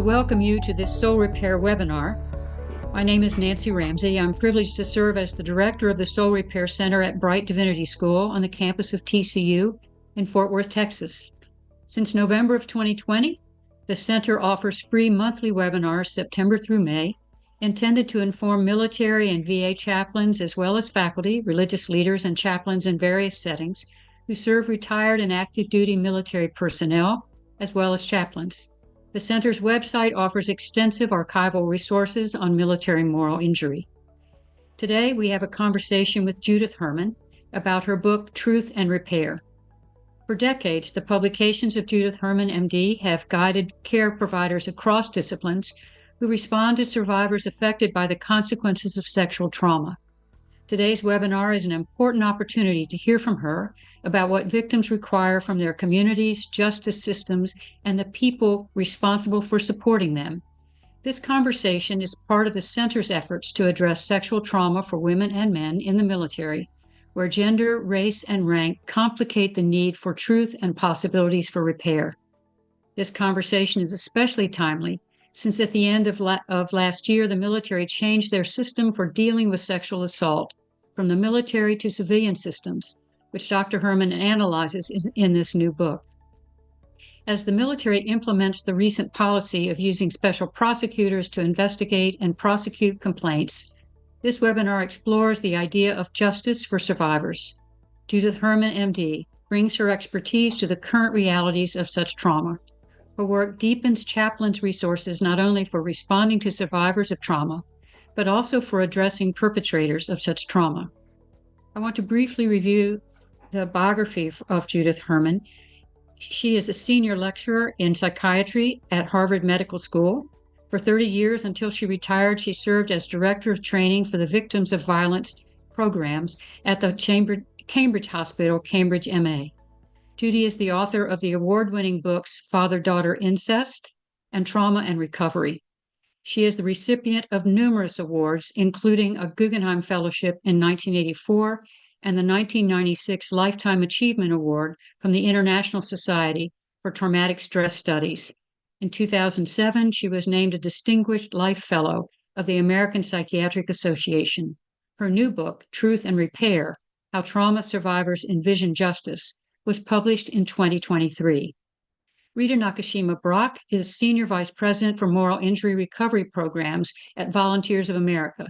to welcome you to this Soul Repair webinar. My name is Nancy Ramsay. I'm privileged to serve as the director of the Soul Repair Center at Brite Divinity School on the campus of TCU in Fort Worth, Texas. Since November of 2020, the center offers free monthly webinars September through May, intended to inform military and VA chaplains, as well as faculty, religious leaders, and chaplains in various settings who serve retired and active duty military personnel, as well as chaplains. The center's website offers extensive archival resources on military moral injury. Today, we have a conversation with Judith Herman about her book, Truth and Repair. For decades, the publications of Judith Herman, MD, have guided care providers across disciplines who respond to survivors affected by the consequences of sexual trauma. Today's webinar is an important opportunity to hear from her about what victims require from their communities, justice systems, and the people responsible for supporting them. This conversation is part of the center's efforts to address sexual trauma for women and men in the military, where gender, race, and rank complicate the need for truth and possibilities for repair. This conversation is especially timely since at the end of last year, the military changed their system for dealing with sexual assault from the military to civilian systems, which Dr. Herman analyzes in this new book. As the military implements the recent policy of using special prosecutors to investigate and prosecute complaints, this webinar explores the idea of justice for survivors. Judith Herman, MD, brings her expertise to the current realities of such trauma. Her work deepens chaplains' resources not only for responding to survivors of trauma, but also for addressing perpetrators of such trauma. I want to briefly review the biography of Judith Herman. She is a senior lecturer in psychiatry at Harvard Medical School. For 30 years, until she retired, she served as director of training for the Victims of Violence programs at the Cambridge Hospital, Cambridge, MA. Judy is the author of the award-winning books Father-Daughter Incest and Trauma and Recovery. She is the recipient of numerous awards, including a Guggenheim Fellowship in 1984 and the 1996 Lifetime Achievement Award from the International Society for Traumatic Stress Studies. In 2007, she was named a Distinguished Life Fellow of the American Psychiatric Association. Her new book, Truth and Repair: How Trauma Survivors Envision Justice, was published in 2023. Rita Brock is Senior Vice President for Moral Injury Recovery Programs at Volunteers of America.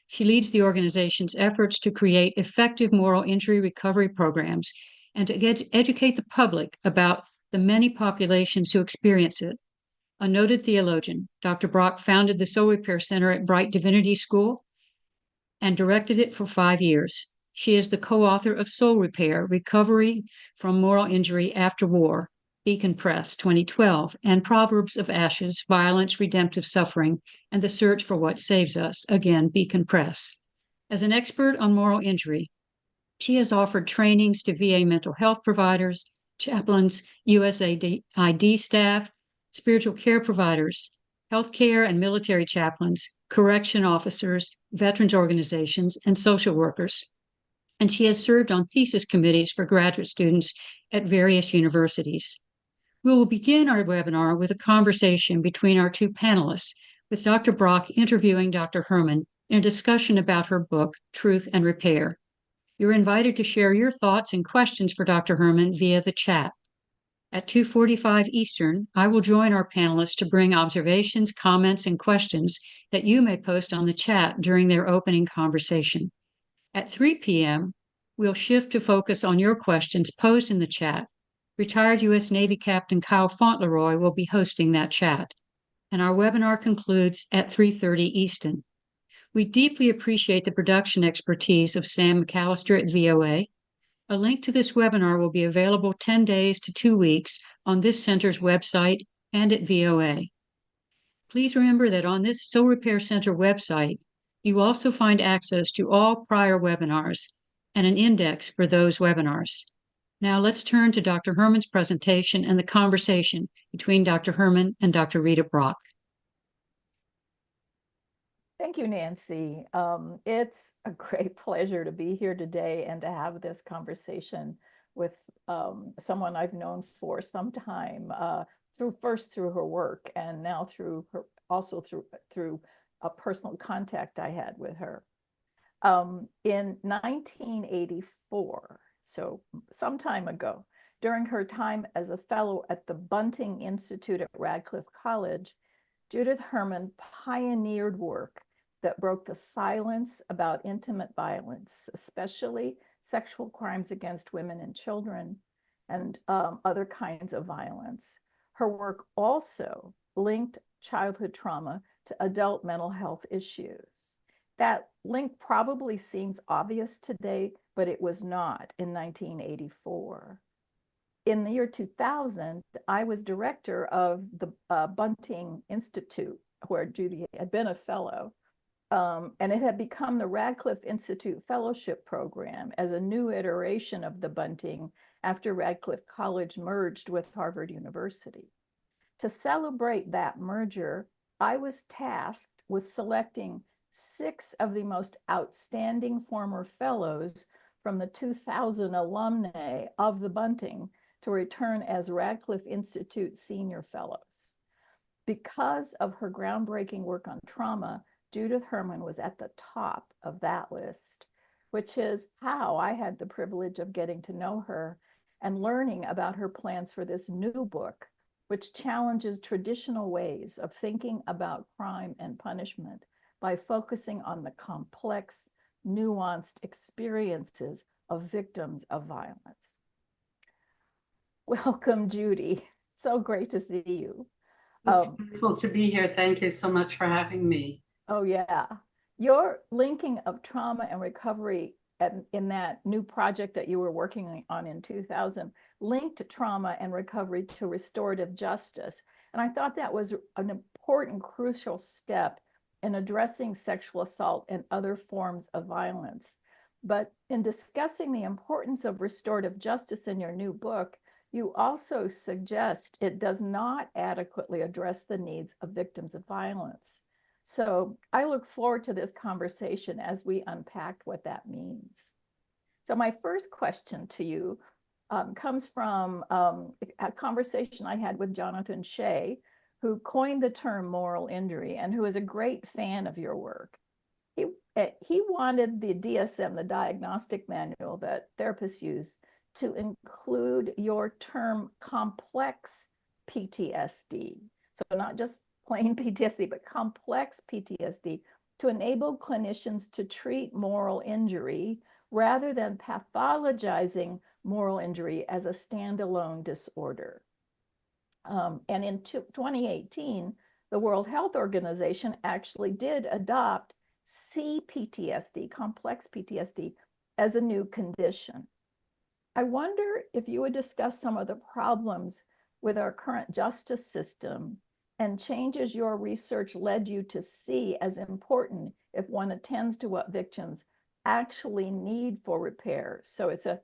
She leads the organization's efforts to create effective moral injury recovery programs and to educate the public about the many populations who experience it. A noted theologian, Dr. Brock founded the Soul Repair Center at Brite Divinity School and directed it for 5 years. She is the co-author of Soul Repair: Recovery from Moral Injury After War, Beacon Press, 2012, and Proverbs of Ashes: Violence, Redemptive Suffering, and the Search for What Saves Us, again, Beacon Press. As an expert on moral injury, she has offered trainings to VA mental health providers, chaplains, USAID staff, spiritual care providers, healthcare and military chaplains, correction officers, veterans organizations, and social workers. And she has served on thesis committees for graduate students at various universities. We will begin our webinar with a conversation between our two panelists, with Dr. Brock interviewing Dr. Herman in a discussion about her book, Truth and Repair. You're invited to share your thoughts and questions for Dr. Herman via the chat. At 2:45 Eastern, I will join our panelists to bring observations, comments, and questions that you may post on the chat during their opening conversation. At 3 p.m., we'll shift to focus on your questions posed in the chat. Retired U.S. Navy Captain Kyle Fauntleroy will be hosting that chat. And our webinar concludes at 3:30 Eastern. We deeply appreciate the production expertise of Sam McAllister at VOA. A link to this webinar will be available 10 days to 2 weeks on this center's website and at VOA. Please remember that on this Soul Repair Center website, you also find access to all prior webinars and an index for those webinars. Now let's turn to Dr. Herman's presentation and the conversation between Dr. Herman and Dr. Rita Brock. Thank you, Nancy. It's a great pleasure to be here today and to have this conversation with someone I've known for some time through her work, and now through her, also through a personal contact I had with her. In 1984, so some time ago, during her time as a fellow at the Bunting Institute at Radcliffe College, Judith Herman pioneered work that broke the silence about intimate violence, especially sexual crimes against women and children, and other kinds of violence. Her work also linked childhood trauma to adult mental health issues. That link probably seems obvious today, but it was not in 1984. In the year 2000, I was director of the Bunting Institute, where Judy had been a fellow, and it had become the Radcliffe Institute Fellowship Program as a new iteration of the Bunting after Radcliffe College merged with Harvard University. To celebrate that merger, I was tasked with selecting 6 of the most outstanding former fellows from the 2000 alumni of the Bunting to return as Radcliffe Institute Senior Fellows. Because of her groundbreaking work on trauma, Judith Herman was at the top of that list, which is how I had the privilege of getting to know her and learning about her plans for this new book, which challenges traditional ways of thinking about crime and punishment by focusing on the complex, nuanced experiences of victims of violence. Welcome, Judy. So great to see you. It's wonderful to be here. Thank you so much for having me. Oh, yeah. Your linking of trauma and recovery in that new project that you were working on in 2000 linked trauma and recovery to restorative justice. And I thought that was an important, crucial step in addressing sexual assault and other forms of violence. But in discussing the importance of restorative justice in your new book, you also suggest it does not adequately address the needs of victims of violence. So I look forward to this conversation as we unpack what that means. So my first question to you comes from a conversation I had with Jonathan Shea, who coined the term moral injury and who is a great fan of your work. He wanted the DSM, the diagnostic manual that therapists use, to include your term complex PTSD. So not just plain PTSD, but complex PTSD, to enable clinicians to treat moral injury rather than pathologizing moral injury as a standalone disorder. And in 2018, the World Health Organization actually did adopt CPTSD, complex PTSD, as a new condition. I wonder if you would discuss some of the problems with our current justice system and changes your research led you to see as important if one attends to what victims actually need for repair. So it's a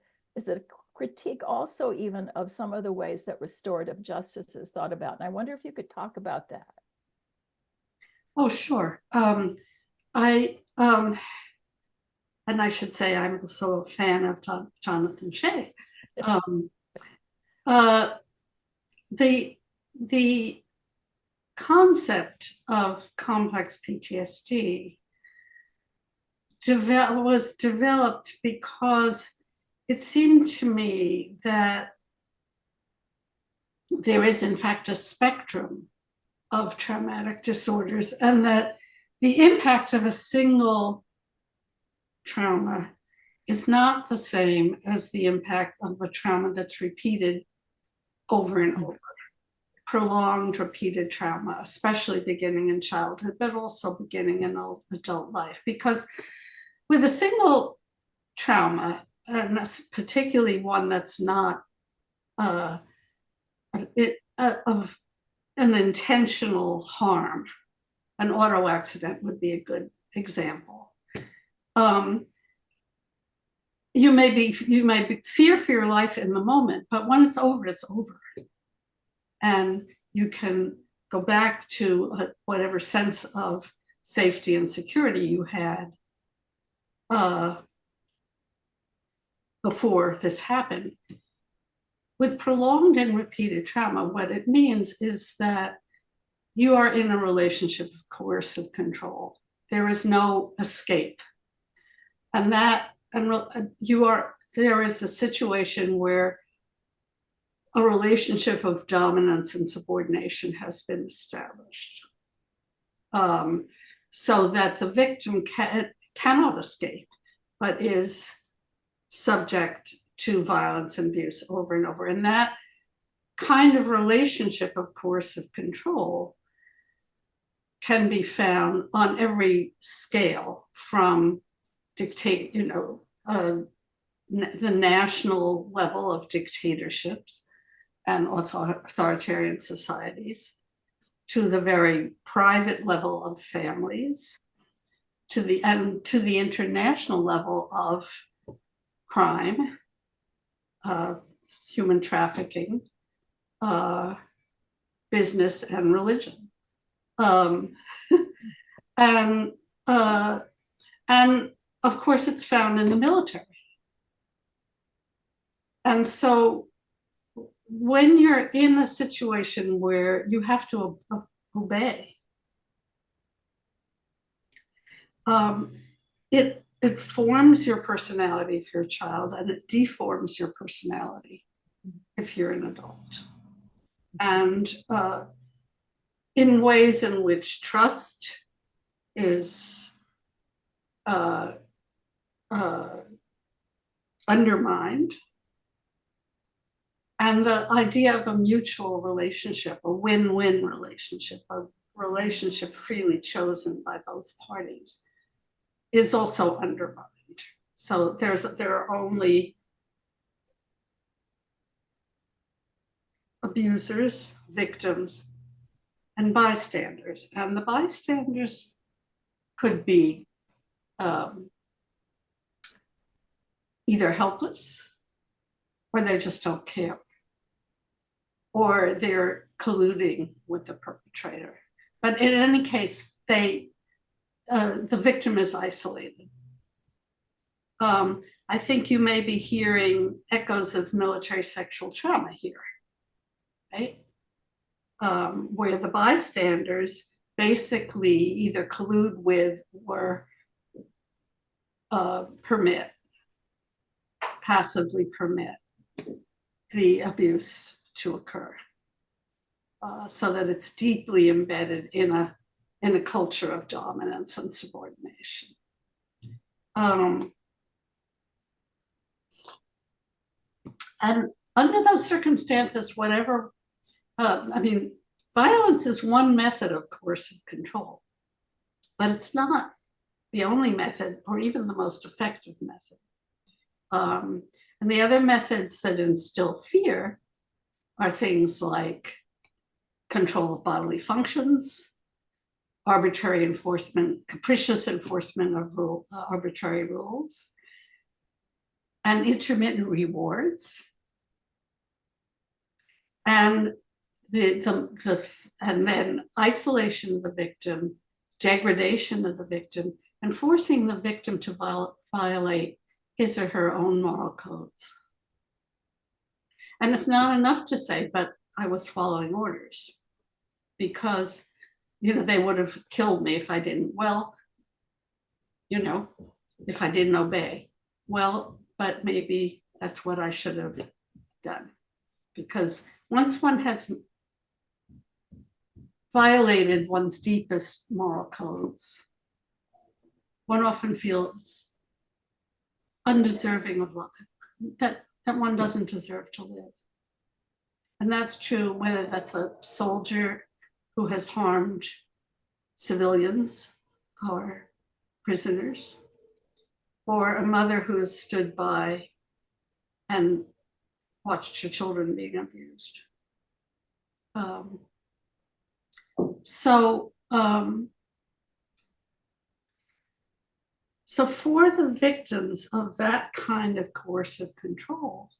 critique also even of some of the ways that restorative justice is thought about. And I wonder if you could talk about that. Oh, sure. And I should say I'm also a fan of Jonathan Shea. The concept of complex PTSD was developed because it seemed to me that there is in fact a spectrum of traumatic disorders, and that the impact of a single trauma is not the same as the impact of a trauma that's repeated over and over. Prolonged, repeated trauma, especially beginning in childhood, but also beginning in adult life. Because with a single trauma, and particularly one that's not of an intentional harm, an auto accident would be a good example. You may fear for your life in the moment, but when it's over, it's over. And you can go back to whatever sense of safety and security you had before this happened. with prolonged and repeated trauma, what it means is that you are in a relationship of coercive control. There is no escape. And there is a situation where a relationship of dominance and subordination has been established. So that the victim cannot escape, but is subject to violence and abuse over and over. And that kind of relationship of coercive control can be found on every scale, from the national level of dictatorships and authoritarian societies, to the very private level of families, to the international level of crime, human trafficking, business, and religion. And of course, it's found in the military. And so when you're in a situation where you have to obey, it forms your personality if you're a child, and it deforms your personality if you're an adult. And in ways in which trust is undermined, and the idea of a mutual relationship, a win-win relationship, a relationship freely chosen by both parties, is also undermined. So there are only abusers, victims, and bystanders. And the bystanders could be either helpless, or they just don't care, or they're colluding with the perpetrator. But in any case, the victim is isolated. I think you may be hearing echoes of military sexual trauma here, right? Where the bystanders basically either collude with or passively permit the abuse to occur, so that it's deeply embedded in a culture of dominance and subordination. And under those circumstances, violence is one method of coercive control, but it's not the only method or even the most effective method. And the other methods that instill fear are things like control of bodily functions, arbitrary enforcement, capricious enforcement of arbitrary rules, and intermittent rewards, and and then isolation of the victim, degradation of the victim, and forcing the victim to violate his or her own moral codes. And it's not enough to say, but I was following orders, because they would have killed me if I didn't. Well, if I didn't obey. Well, but maybe that's what I should have done. Because once one has violated one's deepest moral codes, one often feels undeserving of life, that one doesn't deserve to live. And that's true whether that's a soldier who has harmed civilians or prisoners, or a mother who has stood by and watched her children being abused. So for the victims of that kind of coercive control,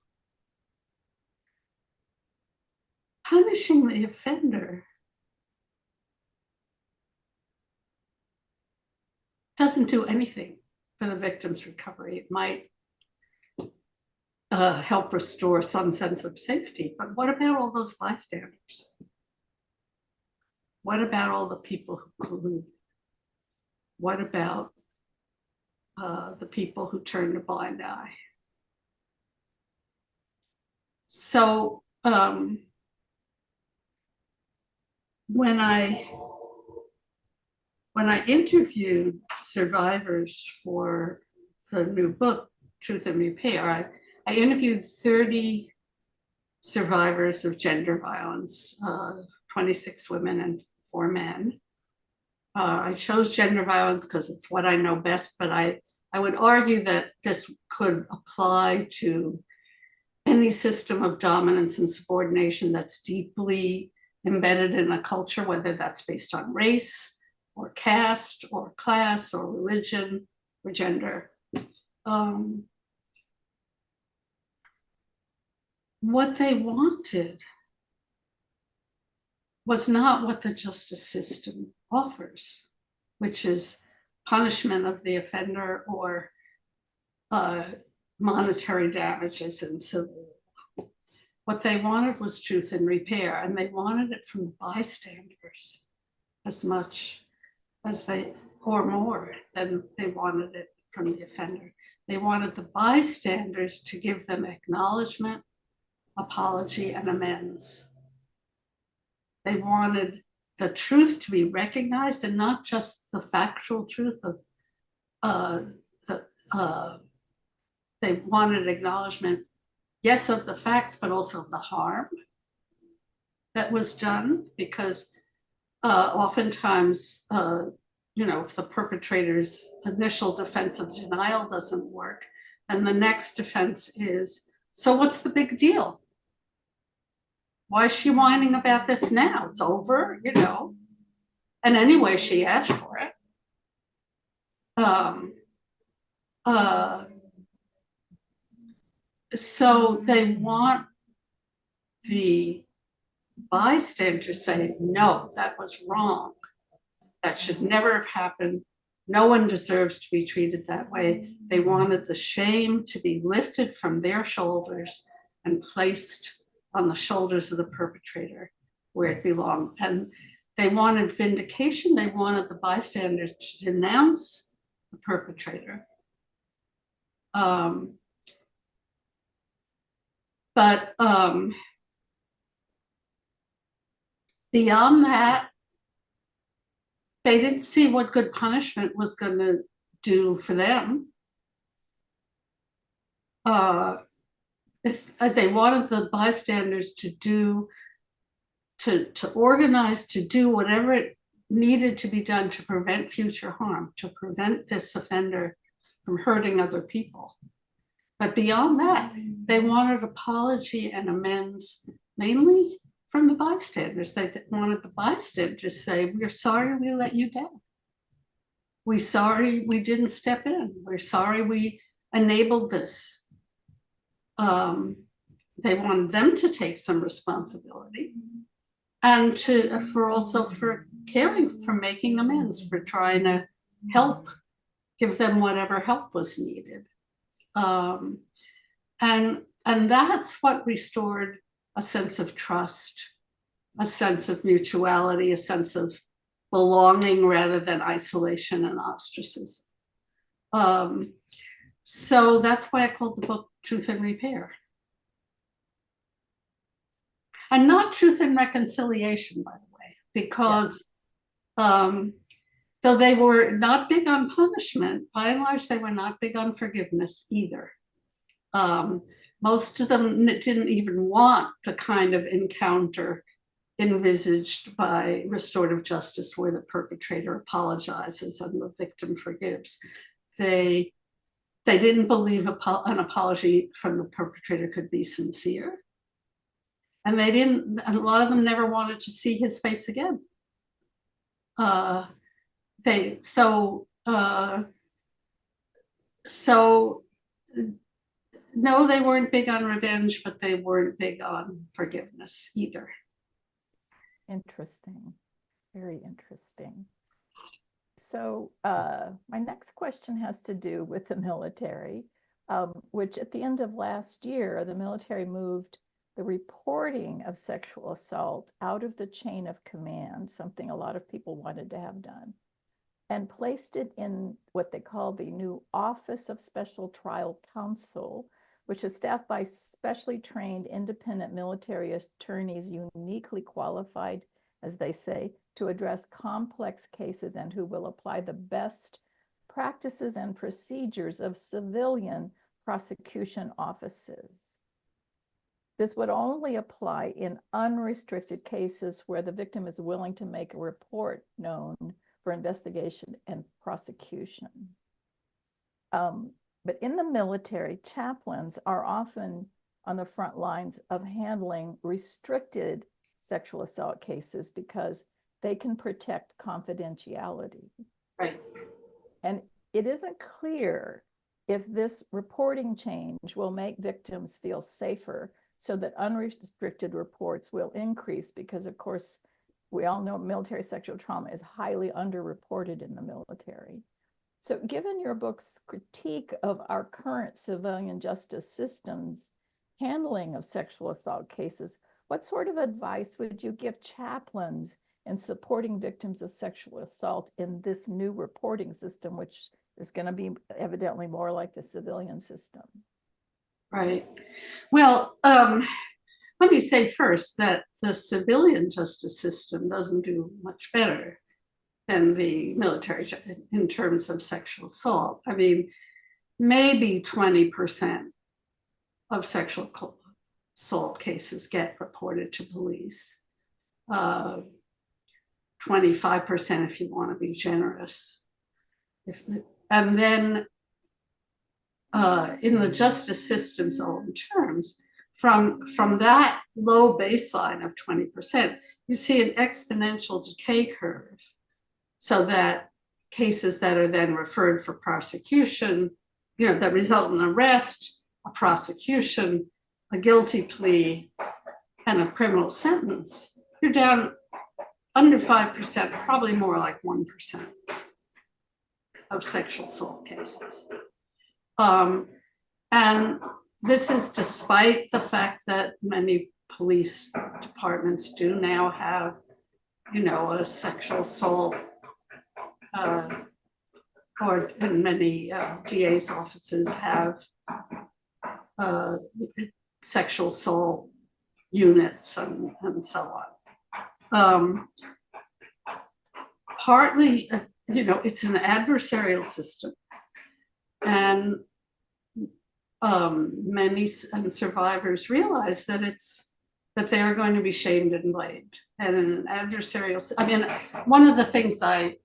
punishing the offender doesn't do anything for the victim's recovery. It might help restore some sense of safety. But what about all those bystanders? What about all the people who colluded? What about the people who turned a blind eye? So when I interviewed survivors for the new book, Truth and Repair, I interviewed 30 survivors of gender violence, 26 women and 4 men. I chose gender violence because it's what I know best, but I would argue that this could apply to any system of dominance and subordination that's deeply embedded in a culture, whether that's based on race or caste or class or religion or gender. What they wanted was not what the justice system offers, which is punishment of the offender or monetary damages in civil law. What they wanted was truth and repair, and they wanted it from the bystanders as much as or more than they wanted it from the offender. They wanted the bystanders to give them acknowledgement, apology, and amends. They wanted the truth to be recognized, and not just the factual truth of they wanted acknowledgement, yes, of the facts, but also of the harm that was done, because oftentimes, if the perpetrator's initial defense of denial doesn't work, then the next defense is, so what's the big deal? Why is she whining about this now? It's over, And anyway, she asked for it. So they want the bystander saying, no, that was wrong. That should never have happened. No one deserves to be treated that way. They wanted the shame to be lifted from their shoulders and placed on the shoulders of the perpetrator where it belonged. And they wanted vindication. They wanted the bystanders to denounce the perpetrator. But beyond that, they didn't see what good punishment was going to do for them. If they wanted the bystanders to organize, to do whatever it needed to be done to prevent future harm, to prevent this offender from hurting other people. But beyond that, they wanted apology and amends, mainly from the bystanders. They wanted the bystanders to say, we're sorry we let you down. We're sorry we didn't step in. We're sorry we enabled this. They wanted them to take some responsibility, and for caring, for making amends, for trying to help, give them whatever help was needed. And that's what restored a sense of trust, a sense of mutuality, a sense of belonging rather than isolation and ostracism. So that's why I called the book Truth and Repair. And not truth and reconciliation, by the way, because though they were not big on punishment, by and large, they were not big on forgiveness either. Most of them didn't even want the kind of encounter envisaged by restorative justice where the perpetrator apologizes and the victim forgives. They didn't believe an apology from the perpetrator could be sincere. And a lot of them never wanted to see his face again. No, they weren't big on revenge, but they weren't big on forgiveness either. Interesting. Very interesting. So my next question has to do with the military. which at the end of last year, the military moved the reporting of sexual assault out of the chain of command, something a lot of people wanted to have done, and placed it in what they call the new Office of Special Trial Counsel, which is staffed by specially trained independent military attorneys uniquely qualified, as they say, to address complex cases and who will apply the best practices and procedures of civilian prosecution offices. This would only apply in unrestricted cases where the victim is willing to make a report known for investigation and prosecution. But in the military, chaplains are often on the front lines of handling restricted sexual assault cases because they can protect confidentiality. Right. And it isn't clear if this reporting change will make victims feel safer so that unrestricted reports will increase because, of course, we all know military sexual trauma is highly underreported in the military. So given your book's critique of our current civilian justice system's handling of sexual assault cases, what sort of advice would you give chaplains in supporting victims of sexual assault in this new reporting system, which is going to be evidently more like the civilian system? Right. Well, let me say first that the civilian justice system doesn't do much better than the military in terms of sexual assault. I mean, maybe 20% of sexual assault cases get reported to police. 25% if you want to be generous. And then in the justice system's own terms, from that low baseline of 20%, you see an exponential decay curve, so that cases that are then referred for prosecution, that result in arrest, a prosecution, a guilty plea, and a criminal sentence, you're down under 5%, probably more like 1% of sexual assault cases. And this is despite the fact that many police departments do now have, a sexual assault, or in many DA's offices have sexual assault units and so on. Partly, it's an adversarial system, and many survivors realize that they are going to be shamed and blamed. And in an adversarial, one of the things I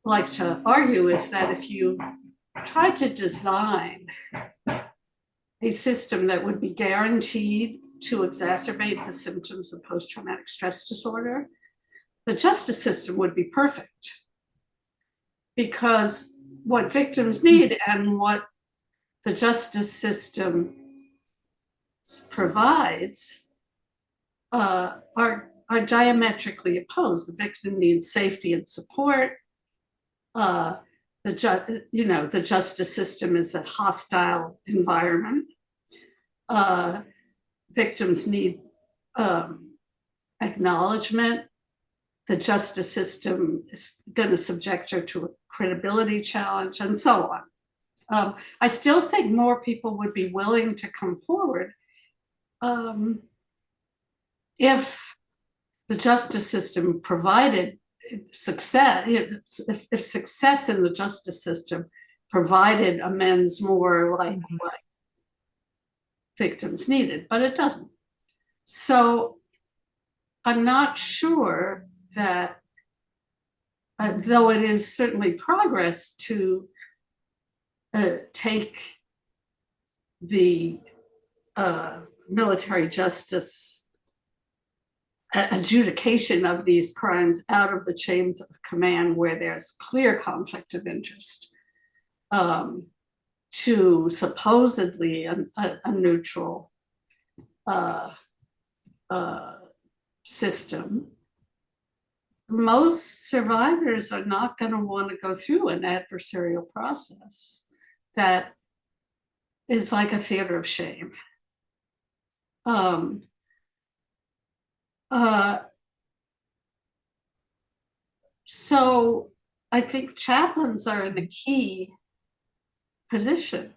like to argue is that if you try to design a system that would be guaranteed to exacerbate the symptoms of post-traumatic stress disorder, the justice system would be perfect. Because what victims need and what the justice system provides are diametrically opposed. The victim needs safety and support. The justice system is a hostile environment. Victims need acknowledgement. The justice system is going to subject her to a credibility challenge, and so on. I still think more people would be willing to come forward if the justice system provided success, if success in the justice system provided amends more like what victims needed, but it doesn't. So I'm not sure that, though it is certainly progress to take the military justice adjudication of these crimes out of the chains of command where there's clear conflict of interest, to supposedly a neutral system. Most survivors are not going to want to go through an adversarial process. that is like a theater of shame. So I think chaplains are in a key position,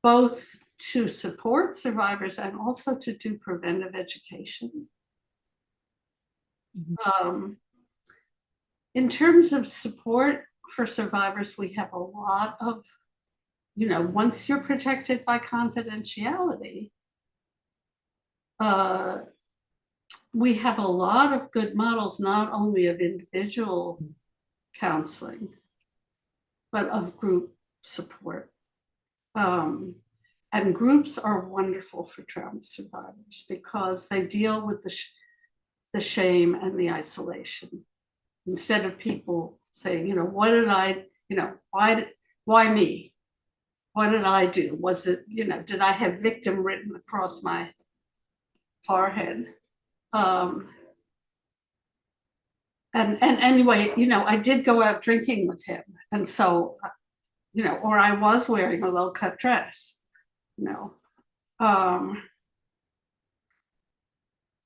both to support survivors and also to do preventive education. In terms of support for survivors, we have a lot of, once you're protected by confidentiality, we have a lot of good models, not only of individual counseling, but of group support. And groups are wonderful for trauma survivors because they deal with the shame and the isolation. Instead of people saying, what did I, why me? What did I do? Was it, did I have victim written across my forehead? And anyway, I did go out drinking with him. And so, or I was wearing a low cut dress,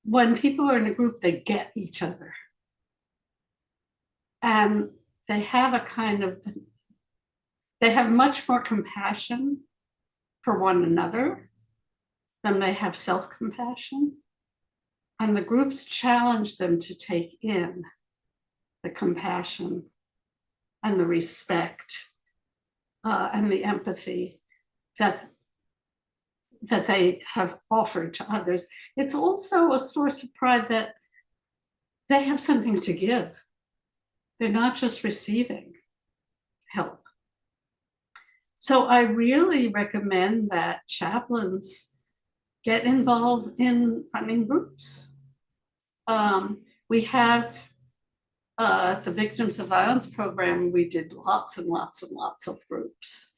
when people are in a group, they get each other. And they have they have much more compassion for one another than they have self-compassion. And the groups challenge them to take in the compassion and the respect and the empathy that they have offered to others. It's also a source of pride that they have something to give. They're not just receiving help. So I really recommend that chaplains get involved in running groups. We have the Victims of Violence program, we did lots and lots and lots of groups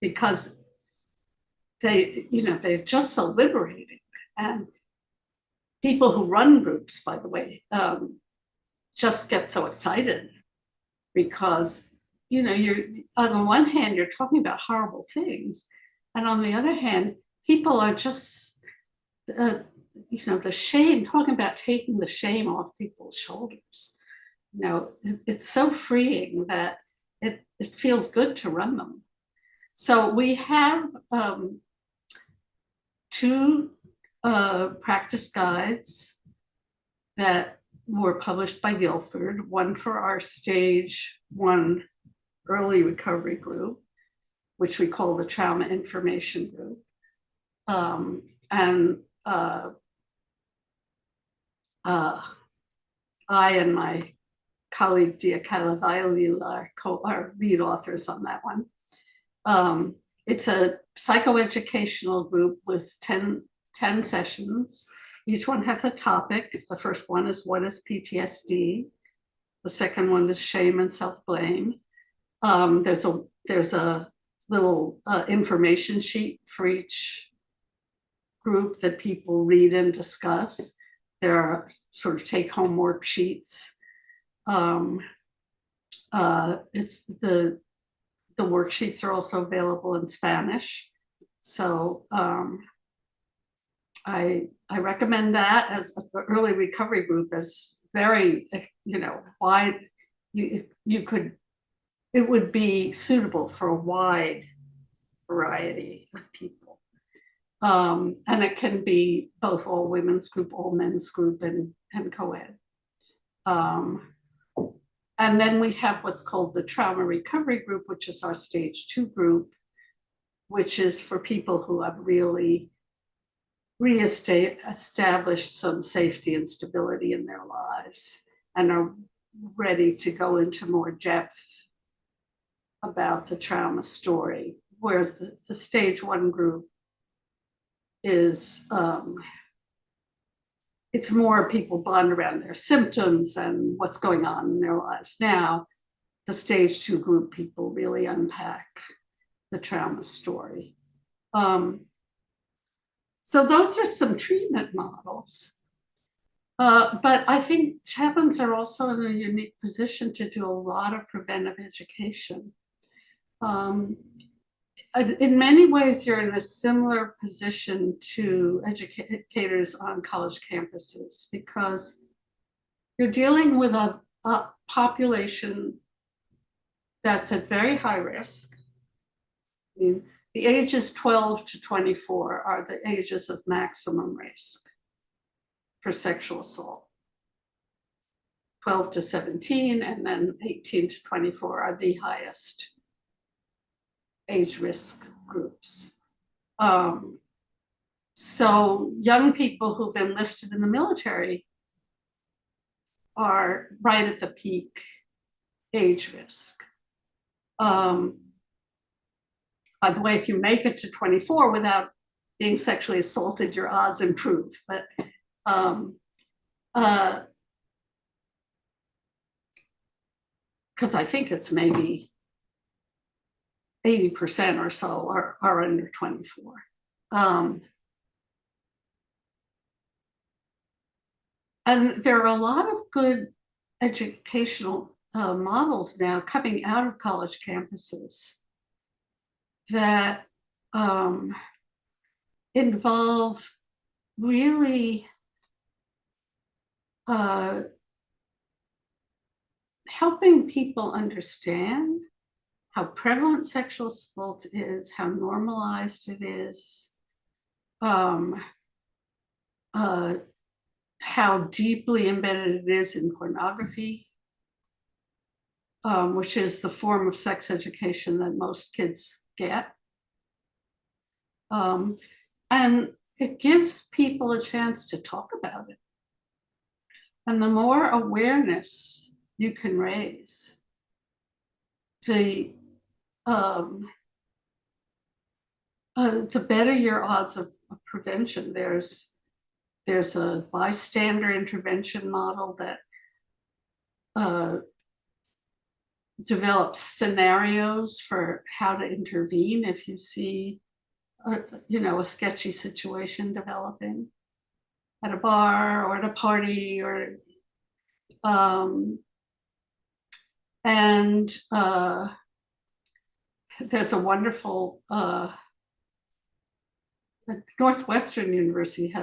because they're just so liberating. And people who run groups, by the way, just get so excited because, you're on the one hand, you're talking about horrible things. And on the other hand, people are just, the shame, talking about taking the shame off people's shoulders. It's so freeing that it feels good to run them. So we have 2 practice guides that were published by Guilford, one for our stage 1 early recovery group, which we call the Trauma Information Group. And I and my colleague Dia Calavailila are lead authors on that one. It's a psychoeducational group with 10 sessions. Each one has a topic. The first one is, what is PTSD? The second one is shame and self-blame. There's a little information sheet for each group that people read and discuss. There are sort of take-home worksheets. It's the worksheets are also available in Spanish. So I recommend that as the early recovery group as very, wide. It would be suitable for a wide variety of people. And it can be both all women's group, all men's group, and co-ed. And then we have what's called the Trauma Recovery Group, which is our stage 2 group, which is for people who have really established some safety and stability in their lives and are ready to go into more depth about the trauma story. Whereas the stage 1 group is, it's more people bond around their symptoms and what's going on in their lives now. The stage 2 group, people really unpack the trauma story. So those are some treatment models. But I think chaplains are also in a unique position to do a lot of preventive education. In many ways, you're in a similar position to educators on college campuses because you're dealing with a population that's at very high risk. I mean, the ages 12 to 24 are the ages of maximum risk for sexual assault. 12 to 17 and then 18 to 24 are the highest age risk groups. So young people who've enlisted in the military are right at the peak age risk. By the way, if you make it to 24 without being sexually assaulted, your odds improve. But because I think it's maybe 80% or so are under 24. And there are a lot of good educational models now coming out of college campuses that involve really helping people understand how prevalent sexual assault is, how normalized it is, how deeply embedded it is in pornography, which is the form of sex education that most kids get. And it gives people a chance to talk about it. And the more awareness you can raise, the better your odds of prevention. There's a bystander intervention model that develops scenarios for how to intervene if you see a sketchy situation developing at a bar or at a party or there's a wonderful Northwestern University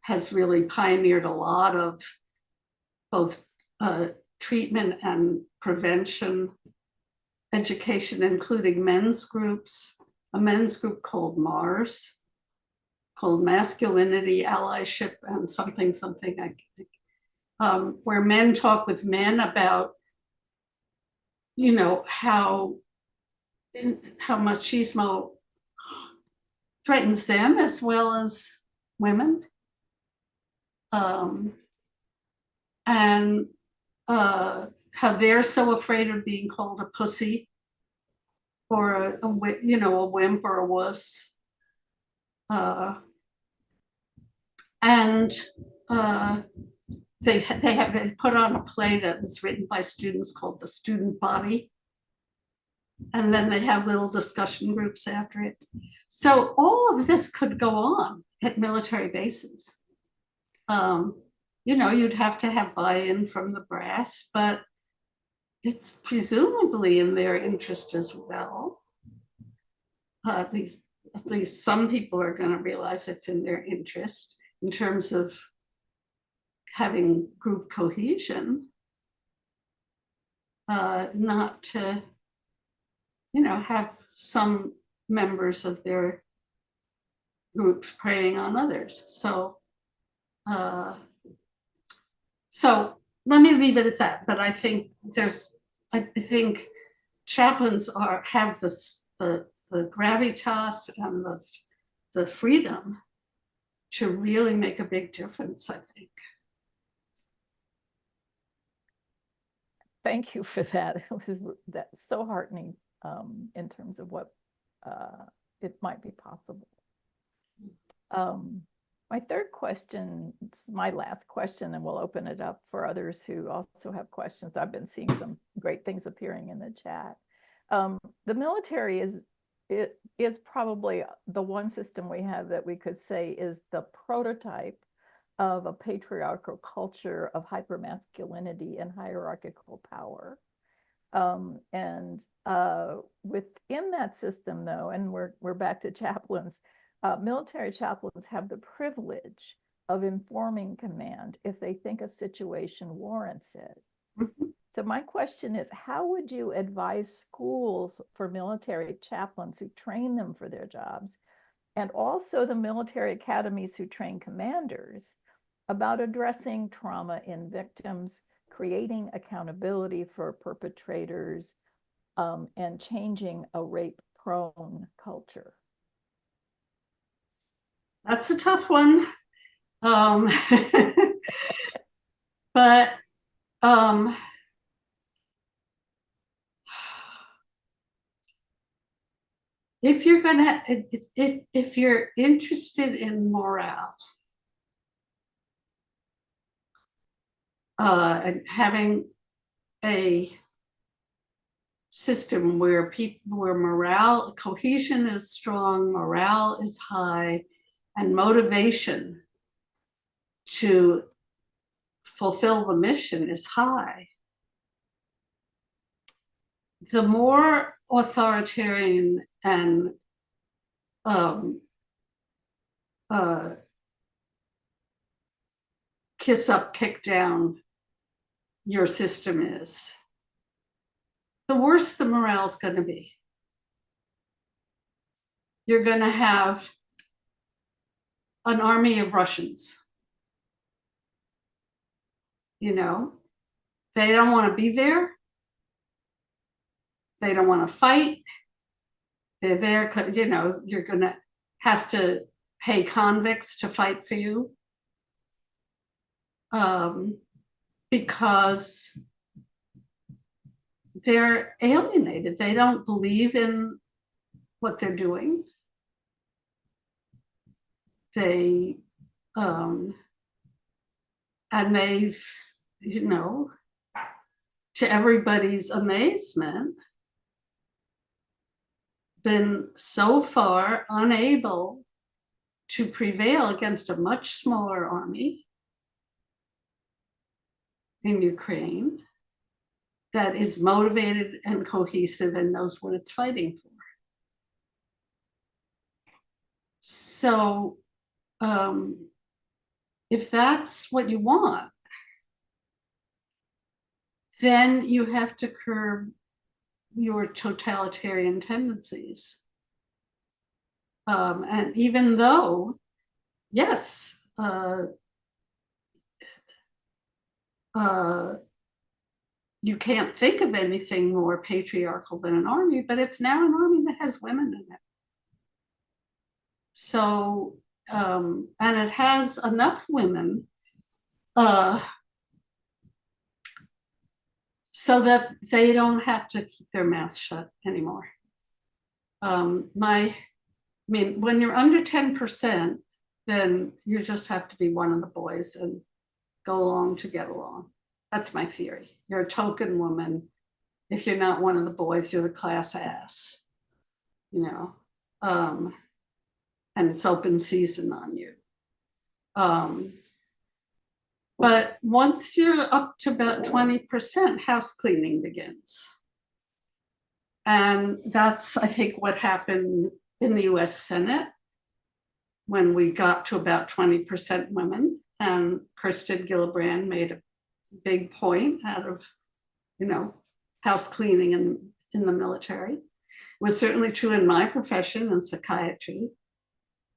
has really pioneered a lot of both treatment and prevention education, including men's groups, a men's group called MARS, called Masculinity, Allyship, and something, where men talk with men about, how machismo threatens them as well as women. And how they're so afraid of being called a pussy or a wimp or a wuss. They put on a play that was written by students called The Student Body. And then they have little discussion groups after it. So all of this could go on at military bases. You'd have to have buy-in from the brass, but it's presumably in their interest as well. At least some people are going to realize it's in their interest in terms of having group cohesion, not to, have some members of their groups preying on others. So let me leave it at that. But I think chaplains have the gravitas and the freedom to really make a big difference, I think. Thank you for that. That's so heartening in terms of what it might be possible. My third question, this is my last question, and we'll open it up for others who also have questions. I've been seeing some great things appearing in the chat. The military is probably the one system we have that we could say is the prototype of a patriarchal culture of hypermasculinity and hierarchical power. And within that system, though, and we're back to chaplains, military chaplains have the privilege of informing command if they think a situation warrants it. Mhm. So my question is, how would you advise schools for military chaplains who train them for their jobs, and also the military academies who train commanders, about addressing trauma in victims, creating accountability for perpetrators, and changing a rape-prone culture? That's a tough one. But if you're gonna, if you're interested in morale, and having a system where morale, cohesion is strong, morale is high, and motivation to fulfill the mission is high, the more authoritarian and kiss up, kick down your system is, the worse the morale is going to be. You're going to have an army of Russians. You know, they don't want to be there. They don't want to fight. They're there, you know, you're going to have to pay convicts to fight for you. Because they're alienated. They don't believe in what they're doing. They, and they've, you know, to everybody's amazement, been so far unable to prevail against a much smaller army in Ukraine that is motivated and cohesive and knows what it's fighting for. So if that's what you want, then you have to curb your totalitarian tendencies. And even though, yes, you can't think of anything more patriarchal than an army, but it's now an army that has women in it. So, and it has enough women so that they don't have to keep their mouths shut anymore. I mean, when you're under 10%, then you just have to be one of the boys and go along to get along. That's my theory. You're a token woman. If you're not one of the boys, you're the class ass, you know, and it's open season on you. But once you're up to about 20%, house cleaning begins. And that's, I think, what happened in the US Senate when we got to about 20% women. And Kirsten Gillibrand made a big point out of, you know, house cleaning in the military. It was certainly true in my profession in psychiatry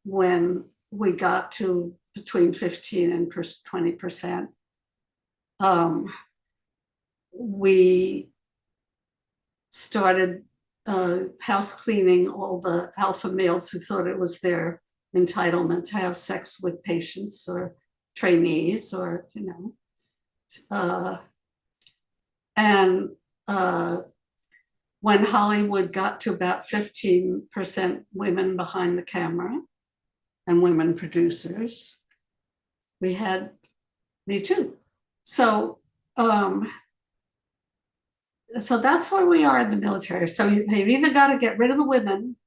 when we got to between 15 and 20%. We started house cleaning all the alpha males who thought it was their entitlement to have sex with patients or trainees or, you know. And when Hollywood got to about 15% women behind the camera and women producers, we had Me Too. So, so that's where we are in the military. So they've either got to get rid of the women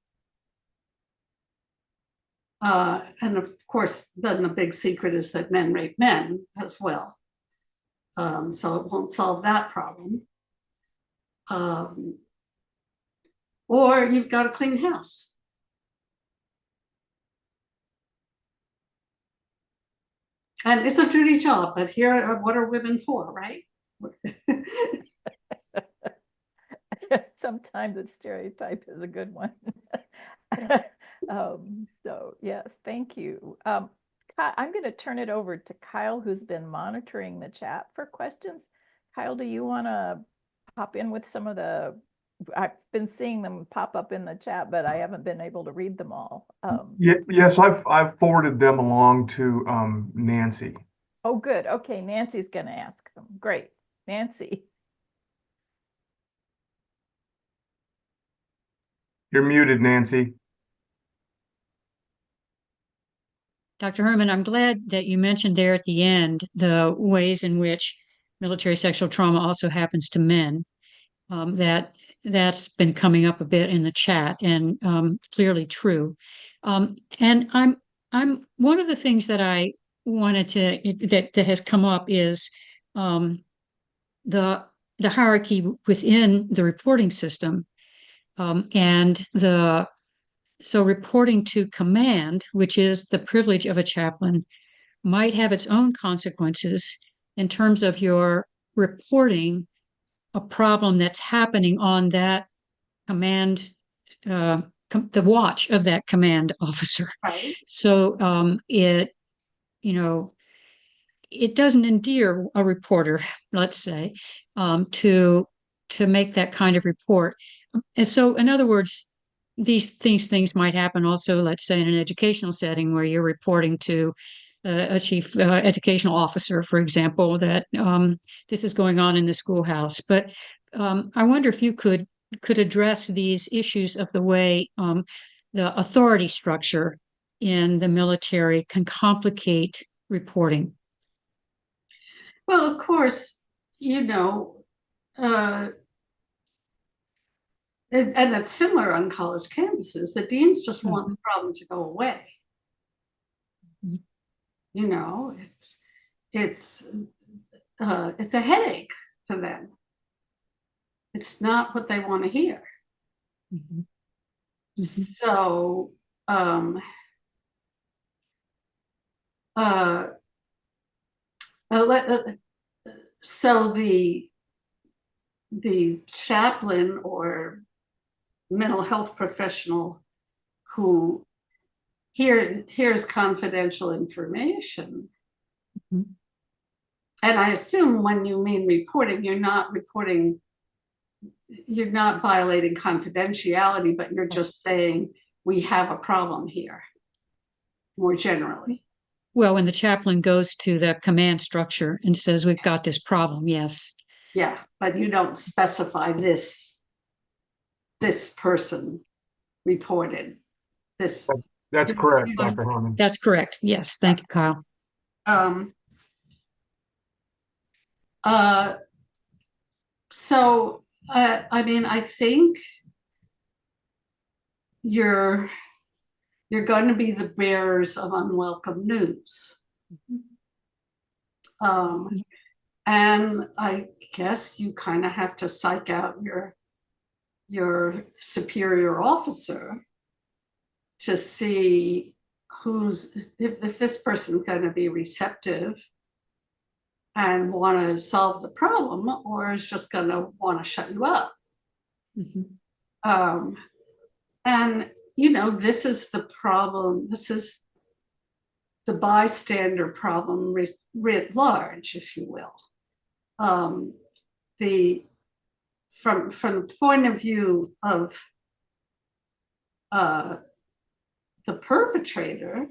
And of course, then the big secret is that men rape men as well. So it won't solve that problem. Or you've got a clean house. And it's a dirty job, but here, what are women for, right? Sometimes the stereotype is a good one. So yes, thank you. I'm going to turn it over to Kyle, who's been monitoring the chat for questions. Kyle, do you want to hop in with some of the, I've been seeing them pop up in the chat, but I haven't been able to read them all. Yes, I've forwarded them along to Nancy. Oh, good. Okay, Nancy's going to ask them. Great. Nancy. You're muted, Nancy. Dr. Herman, I'm glad that you mentioned there at the end the ways in which military sexual trauma also happens to men. That's been coming up a bit in the chat, and clearly true. And I'm one of the things that I wanted to that has come up is the hierarchy within the reporting system, and so reporting to command, which is the privilege of a chaplain, might have its own consequences in terms of your reporting a problem that's happening on that command, the watch of that command officer. Right. So it doesn't endear a reporter, let's say, to make that kind of report. And so, in other words, these things might happen also, let's say, in an educational setting where you're reporting to a chief educational officer, for example, that this is going on in the schoolhouse. But I wonder if you could address these issues of the way the authority structure in the military can complicate reporting. Well, of course, and it's similar on college campuses. The deans just want the problem to go away. It's a headache for them. It's not what they want to hear. So so the chaplain or mental health professional who here's confidential information. And I assume when you mean reporting, you're not violating confidentiality, but you're just saying we have a problem here more generally. Well, when the chaplain goes to the command structure and says, we've got this problem, yes. Yeah, but you don't specify this person reported this. That's correct, Dr. Herman. That's correct. Yes. Thank you, Kyle. So, I mean, I think you're going to be the bearers of unwelcome news. And I guess you kind of have to psych out your superior officer to see if this person's going to be receptive and want to solve the problem, or is just going to want to shut you up. And this is the problem. This is the bystander problem writ large, if you will. From the point of view of the perpetrator,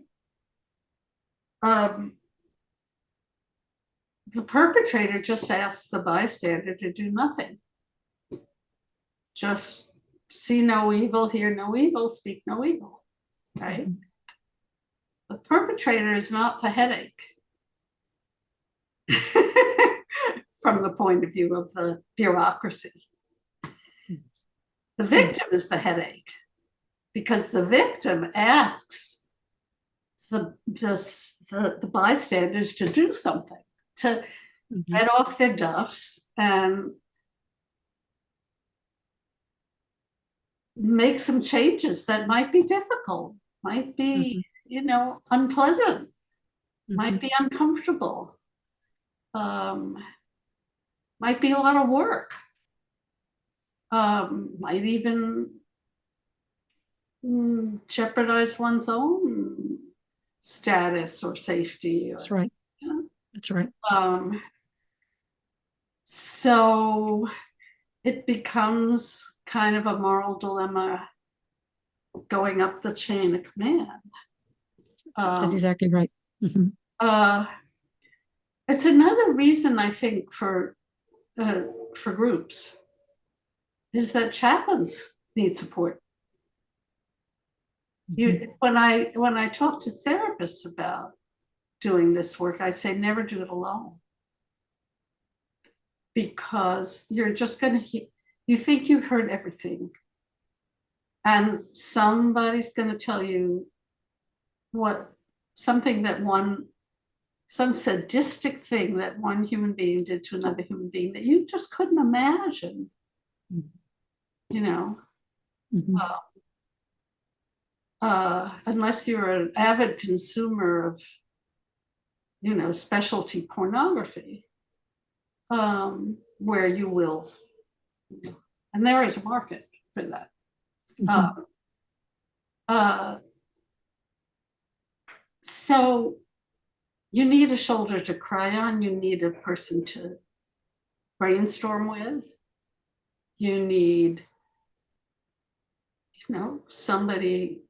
just asks the bystander to do nothing. Just see no evil, hear no evil, speak no evil, right? The perpetrator is not the headache from the point of view of the bureaucracy. The victim is the headache because the victim asks the bystanders to do something, to get off their duffs and make some changes that might be difficult, might be, unpleasant, might be uncomfortable, might be a lot of work, might even jeopardize one's own status or safety. That's right. That's right. So it becomes kind of a moral dilemma going up the chain of command. That's exactly right. It's another reason I think for groups is that chaplains need support. When I talk to therapists about doing this work, I say never do it alone, because you're just going to you think you've heard everything, and somebody's going to tell you some sadistic thing that one human being did to another human being that you just couldn't imagine, unless you're an avid consumer of, specialty pornography, where you will, and there is a market for that. So you need a shoulder to cry on, you need a person to brainstorm with, you need, somebody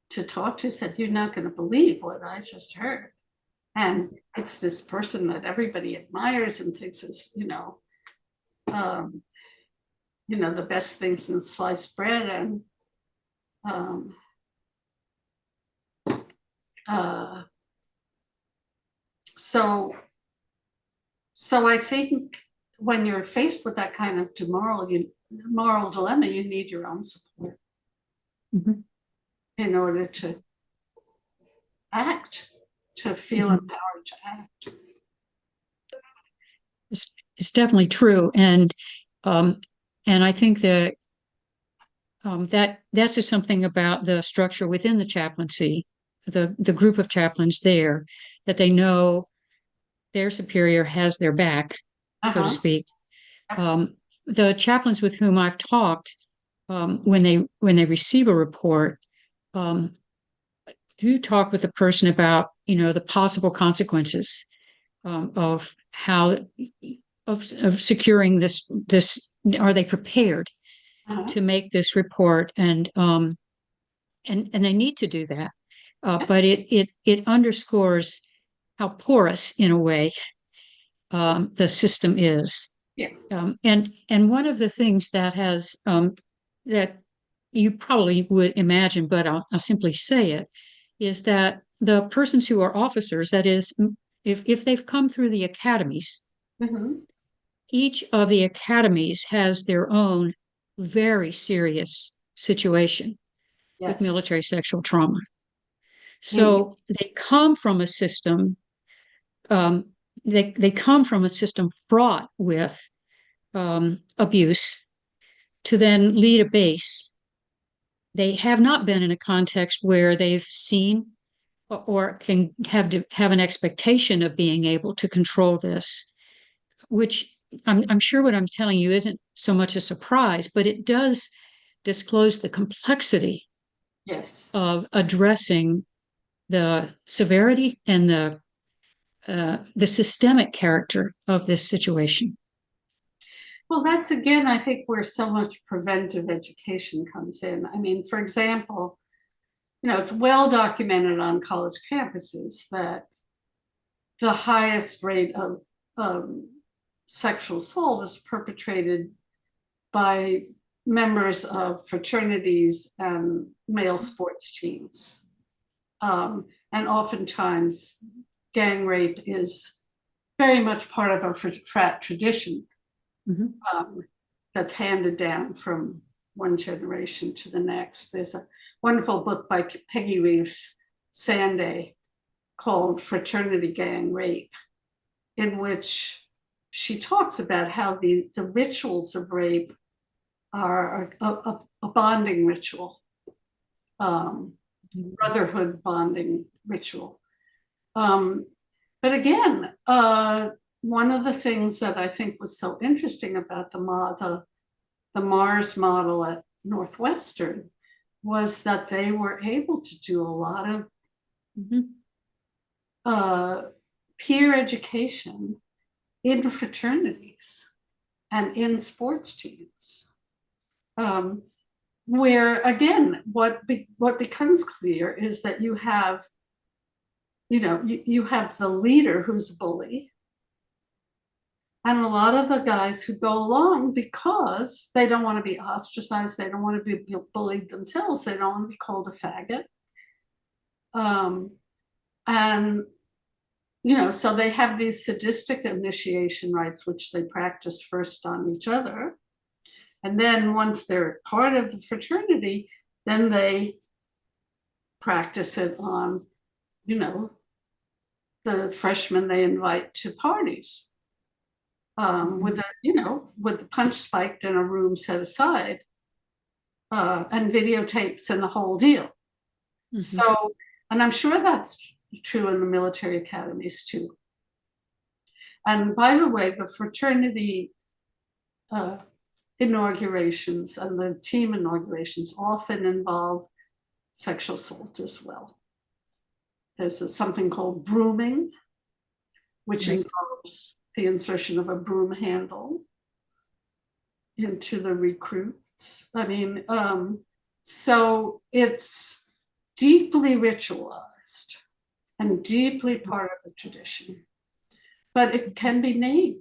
to talk to. Said, you're not going to believe what I just heard. And it's this person that everybody admires and thinks is, the best things in sliced bread. And so I think when you're faced with that kind of moral dilemma, you need your own support in order to act, to feel empowered to act. It's definitely true, and I think that that's just something about the structure within the chaplaincy, the group of chaplains there, that they know their superior has their back, so to speak. The chaplains with whom I've talked, when they receive a report, do talk with the person about the possible consequences of how of securing this. Are they prepared to make this report? And they need to do that, but it underscores how porous, in a way, the system is. And one of the things that has that you probably would imagine, but I'll simply say it, is that the persons who are officers, that is, if they've come through the academies, each of the academies has their own very serious situation with military sexual trauma. So they come from a system, they come from a system fraught with abuse to then lead a base. They have not been in a context where they've seen or can have an expectation of being able to control this, which I'm sure what I'm telling you isn't so much a surprise, but it does disclose the complexity of addressing the severity and the systemic character of this situation. Well, that's, again, I think where so much preventive education comes in. I mean, for example, it's well documented on college campuses that the highest rate of sexual assault is perpetrated by members of fraternities and male sports teams. And oftentimes, gang rape is very much part of a frat tradition. That's handed down from one generation to the next. There's a wonderful book by Peggy Reeves Sanday called Fraternity Gang Rape, in which she talks about how the rituals of rape are a bonding ritual, brotherhood bonding ritual. But again, one of the things that I think was so interesting about the Mars model at Northwestern was that they were able to do a lot of peer education in fraternities and in sports teams, where again, what becomes clear is that you have, you have the leader who's a bully, and a lot of the guys who go along because they don't want to be ostracized, they don't want to be bullied themselves, they don't want to be called a faggot. And, so they have these sadistic initiation rites, which they practice first on each other. And then once they're part of the fraternity, then they practice it on, the freshmen they invite to parties. With the punch spiked in a room set aside, and videotapes and the whole deal. So, and I'm sure that's true in the military academies too. And by the way, the fraternity inaugurations and the team inaugurations often involve sexual assault as well. There's something called brooming, which involves the insertion of a broom handle into the recruits. I mean, so it's deeply ritualized and deeply part of the tradition, but it can be named.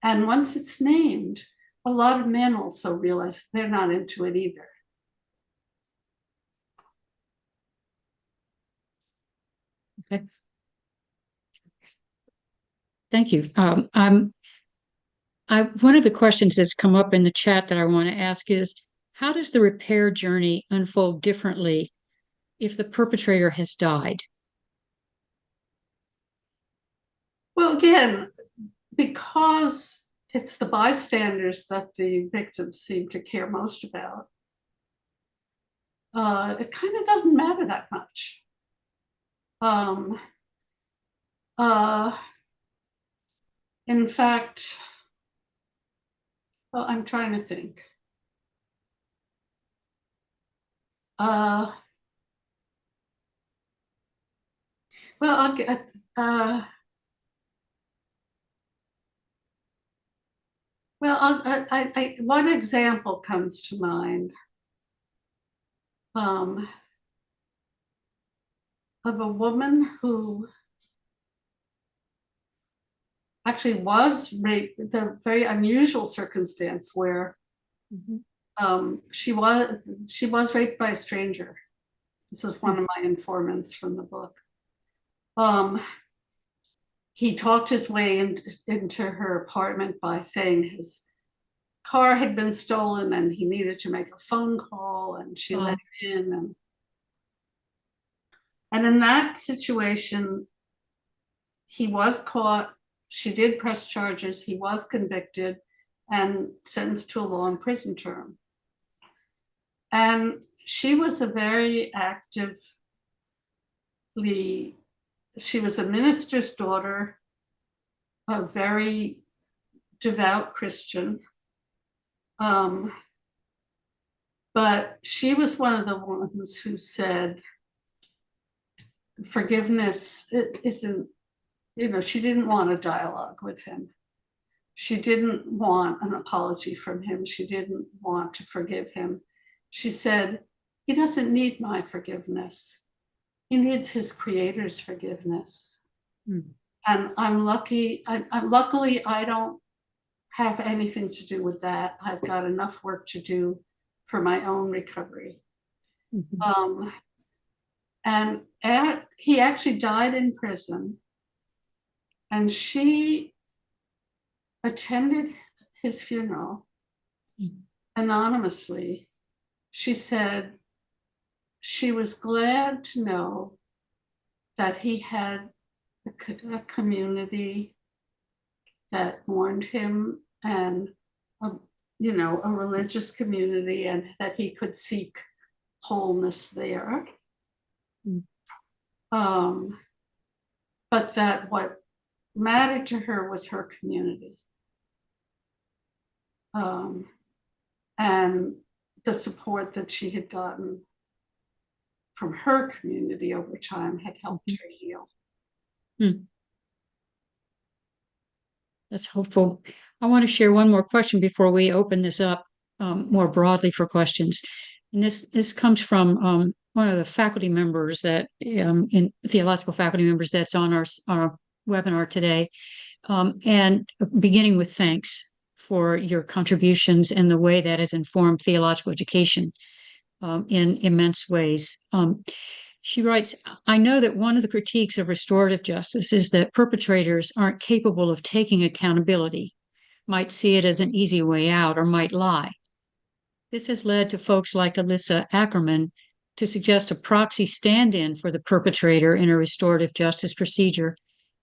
And once it's named, a lot of men also realize they're not into it either. Okay. Thank you. One of the questions that's come up in the chat that I want to ask is, how does the repair journey unfold differently if the perpetrator has died? Well, again, because it's the bystanders that the victims seem to care most about, it kind of doesn't matter that much. In fact, well, I'm trying to think. Well, I'll get, one example comes to mind of a woman who actually was raped, the very unusual circumstance where she was raped by a stranger. This is one of my informants from the book. He talked his way into her apartment by saying his car had been stolen and he needed to make a phone call, and she let him in. And in that situation, he was caught. She did press charges. He was convicted and sentenced to a long prison term. And she was a very she was a minister's daughter, a very devout Christian. But she was one of the ones who said, forgiveness isn't, she didn't want a dialogue with him. She didn't want an apology from him. She didn't want to forgive him. She said, he doesn't need my forgiveness. He needs his creator's forgiveness. And I'm lucky, luckily I don't have anything to do with that. I've got enough work to do for my own recovery. And he actually died in prison, and she attended his funeral anonymously. She said she was glad to know that he had a community that mourned him, and a religious community, and that he could seek wholeness there. But that what mattered to her was her community. And the support that she had gotten from her community over time had helped her heal. That's helpful. I want to share one more question before we open this up more broadly for questions. And this comes from one of the faculty members that in theological faculty members that's on our webinar today, and beginning with thanks for your contributions and the way that has informed theological education in immense ways. She writes, I know that one of the critiques of restorative justice is that perpetrators aren't capable of taking accountability, might see it as an easy way out, or might lie. This has led to folks like Alyssa Ackerman to suggest a proxy stand-in for the perpetrator in a restorative justice procedure.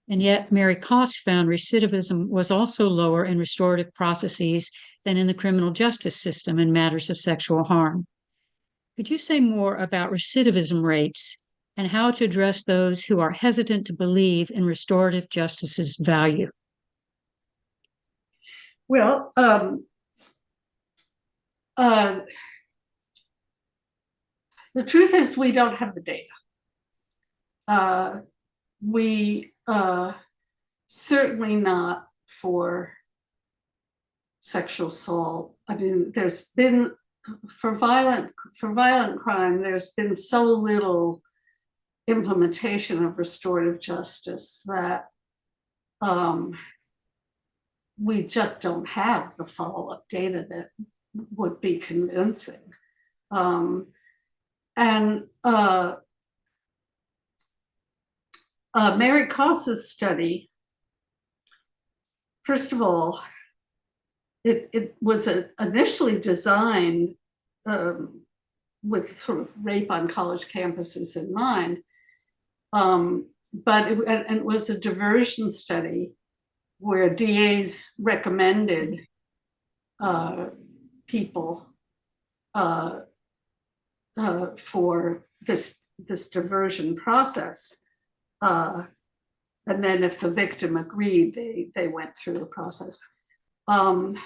And yet Mary Koss found recidivism was also lower in restorative processes than in the criminal justice system in matters of sexual harm. Could you say more about recidivism rates and how to address those who are hesitant to believe in restorative justice's value? Well, the truth is we don't have the data. We certainly not for sexual assault. I mean, there's been for violent crime, there's been so little implementation of restorative justice that we just don't have the follow-up data that would be convincing. Mary Koss's study, first of all, it was initially designed with sort of rape on college campuses in mind, but it was a diversion study where DAs recommended people for this diversion process. And then if the victim agreed, they went through the process. But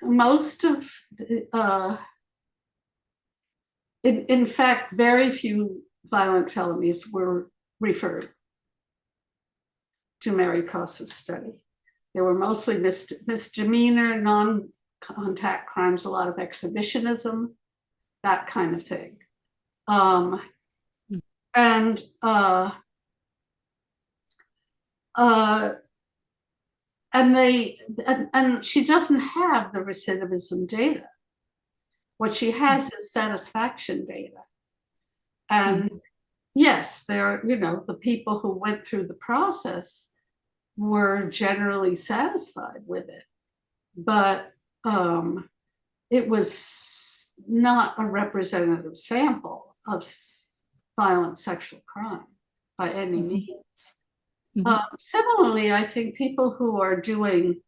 most of, in fact, very few violent felonies were referred to Mary Koss's study. They were mostly misdemeanor, non-contact crimes, a lot of exhibitionism, that kind of thing. And she doesn't have the recidivism data. What she has is satisfaction data. And yes, there are, the people who went through the process were generally satisfied with it, but it was not a representative sample of violent sexual crime by any means. Similarly, I think people who are doing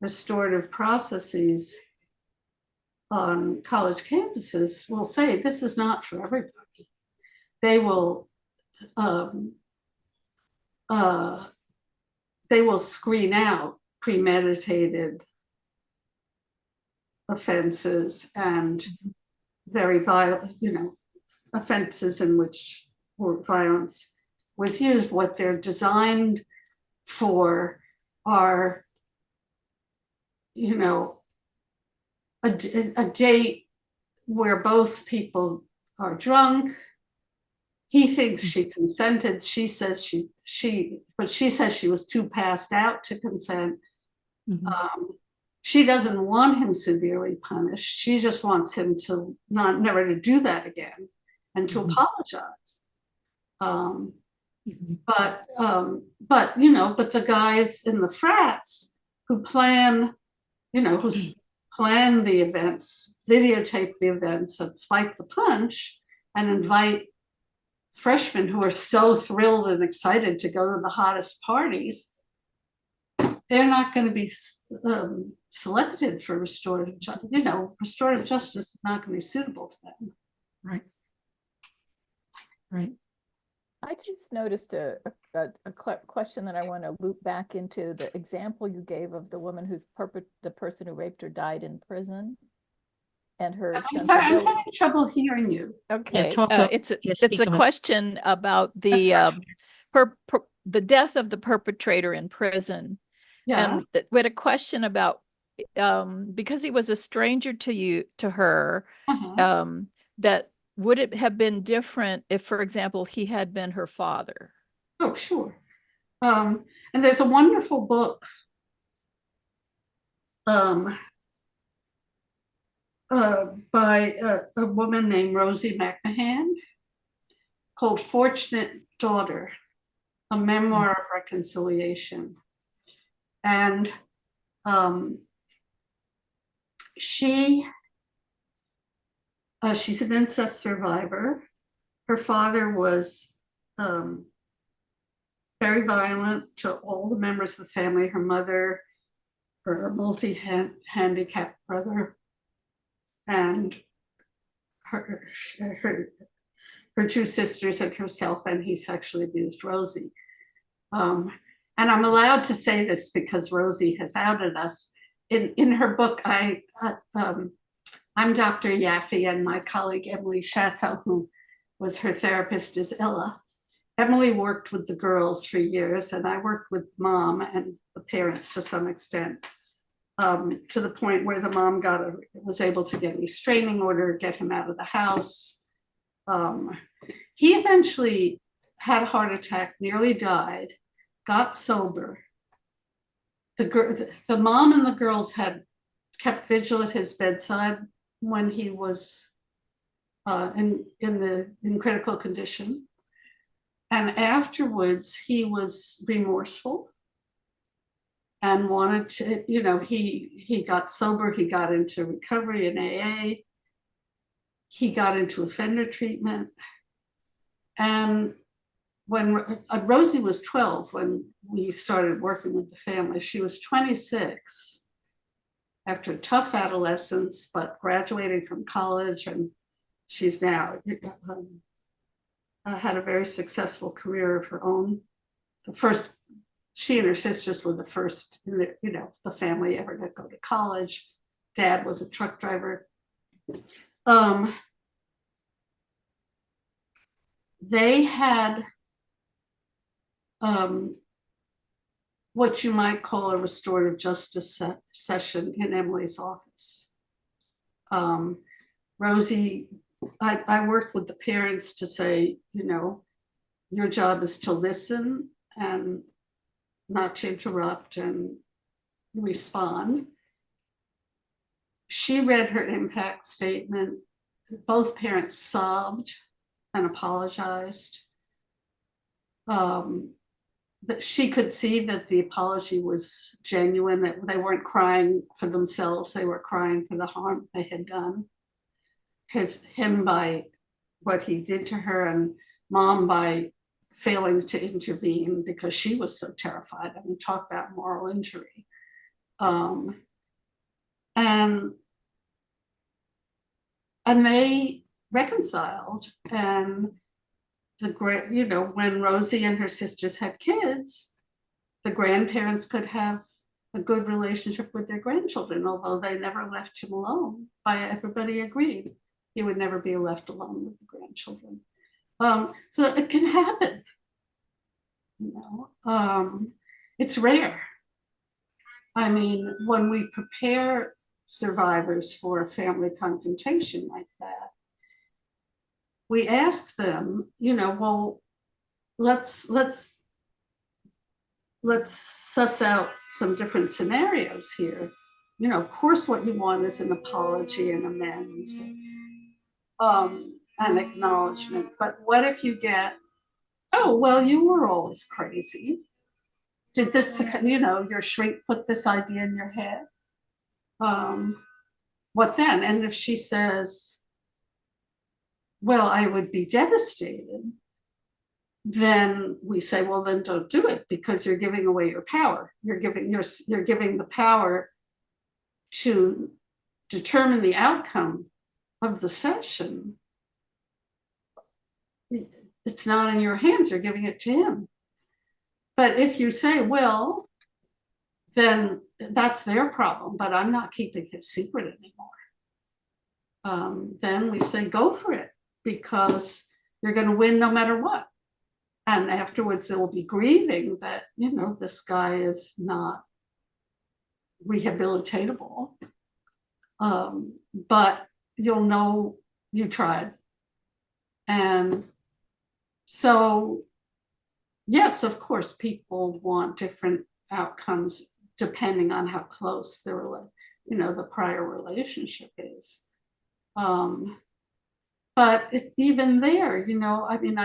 restorative processes on college campuses will say this is not for everybody. They will screen out premeditated offenses and very violent, offenses in which violence was used. What they're designed for are, a date where both people are drunk. He thinks she consented. She says she says she was too passed out to consent. She doesn't want him severely punished. She just wants him to never to do that again and to apologize. But the guys in the frats who plan the events, videotape the events and spike the punch and invite freshmen who are so thrilled and excited to go to the hottest parties, they're not going to be selected for restorative justice. You know, restorative justice is not going to be suitable for them. Right. Right. I just noticed a question that I want to loop back into the example you gave of the woman the person who raped her died in prison, and her I'm sorry, I'm sensibility. having trouble hearing you. Okay, talk up. it's Yes, a speak up. question about the the death of the perpetrator in prison. Yeah. And we had a question about because he was a stranger to her, that would it have been different if, for example, he had been her father? Oh, sure. And there's a wonderful book by a woman named Rosie McMahon called Fortunate Daughter, a memoir of reconciliation. And she's an incest survivor. Her father was very violent to all the members of the family, her mother, her multi-handicapped brother, and her two sisters and herself, and he sexually abused Rosie. And I'm allowed to say this because Rosie has outed us. In her book, I'm Dr. Yaffe, and my colleague Emily Schatzow, who was her therapist, is Ella. Emily worked with the girls for years, and I worked with mom and the parents to some extent, to the point where the mom was able to get a restraining order, get him out of the house. He eventually had a heart attack, nearly died, got sober. The mom and the girls had kept vigil at his bedside when he was in critical condition. And afterwards, he was remorseful and wanted to, you know, he got sober, he got into recovery in AA, he got into offender treatment. And when Rosie was 12, when we started working with the family, she was 26 after a tough adolescence, but graduating from college, and she's now had a very successful career of her own. She and her sisters were the first in the family ever to go to college. Dad was a truck driver. They had what you might call a restorative justice session in Emily's office. Rosie, I worked with the parents to say, you know, your job is to listen and not to interrupt and respond. She read her impact statement. Both parents sobbed and apologized. But she could see that the apology was genuine, that they weren't crying for themselves, they were crying for the harm they had done. Him by what he did to her, and mom by failing to intervene because she was so terrified. I mean, talk about moral injury. And they reconciled, and when Rosie and her sisters had kids, the grandparents could have a good relationship with their grandchildren, although they never left him alone. Everybody agreed he would never be left alone with the grandchildren. So it can happen. It's rare. I mean, when we prepare survivors for a family confrontation like that, we ask them, well, let's suss out some different scenarios here. Of course, what you want is an apology and amends, and acknowledgement. But what if you get, oh, well, you were always crazy. Did this, your shrink put this idea in your head? What then? And if she says, well, I would be devastated, then we say, well, then don't do it, because you're giving away your power. You're giving the power to determine the outcome of the session. It's not in your hands, you're giving it to him. But if you say, well, then that's their problem, but I'm not keeping it secret anymore. Then we say, go for it, because you're going to win no matter what. And afterwards, there will be grieving that, you know, this guy is not rehabilitatable. But you'll know you tried. And so, yes, of course, people want different outcomes depending on how close their, you know, the prior relationship is. But even there, you know, I mean,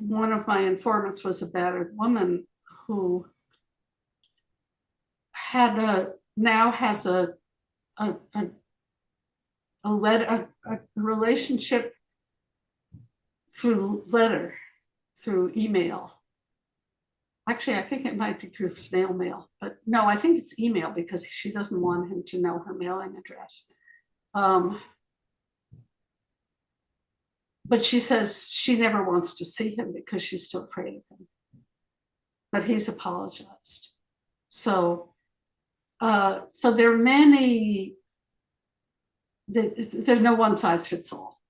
one of my informants was a battered woman who now has a relationship through email. Actually, I think it might be through snail mail, but no, I think it's email, because she doesn't want him to know her mailing address. But she says she never wants to see him because she's still afraid of him. But he's apologized. So there are many, there's no one size fits all.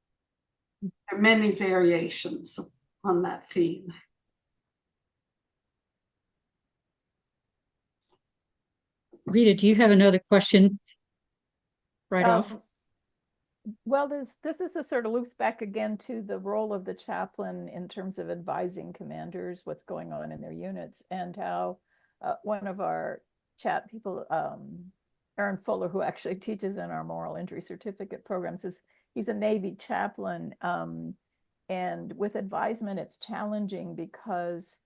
There are many variations on that theme. Rita, do you have another question right off? Well, this is a sort of loops back again to the role of the chaplain in terms of advising commanders what's going on in their units, and how one of our chat people, Aaron Fuller, who actually teaches in our moral injury certificate programs, he's a Navy chaplain, and with advisement it's challenging because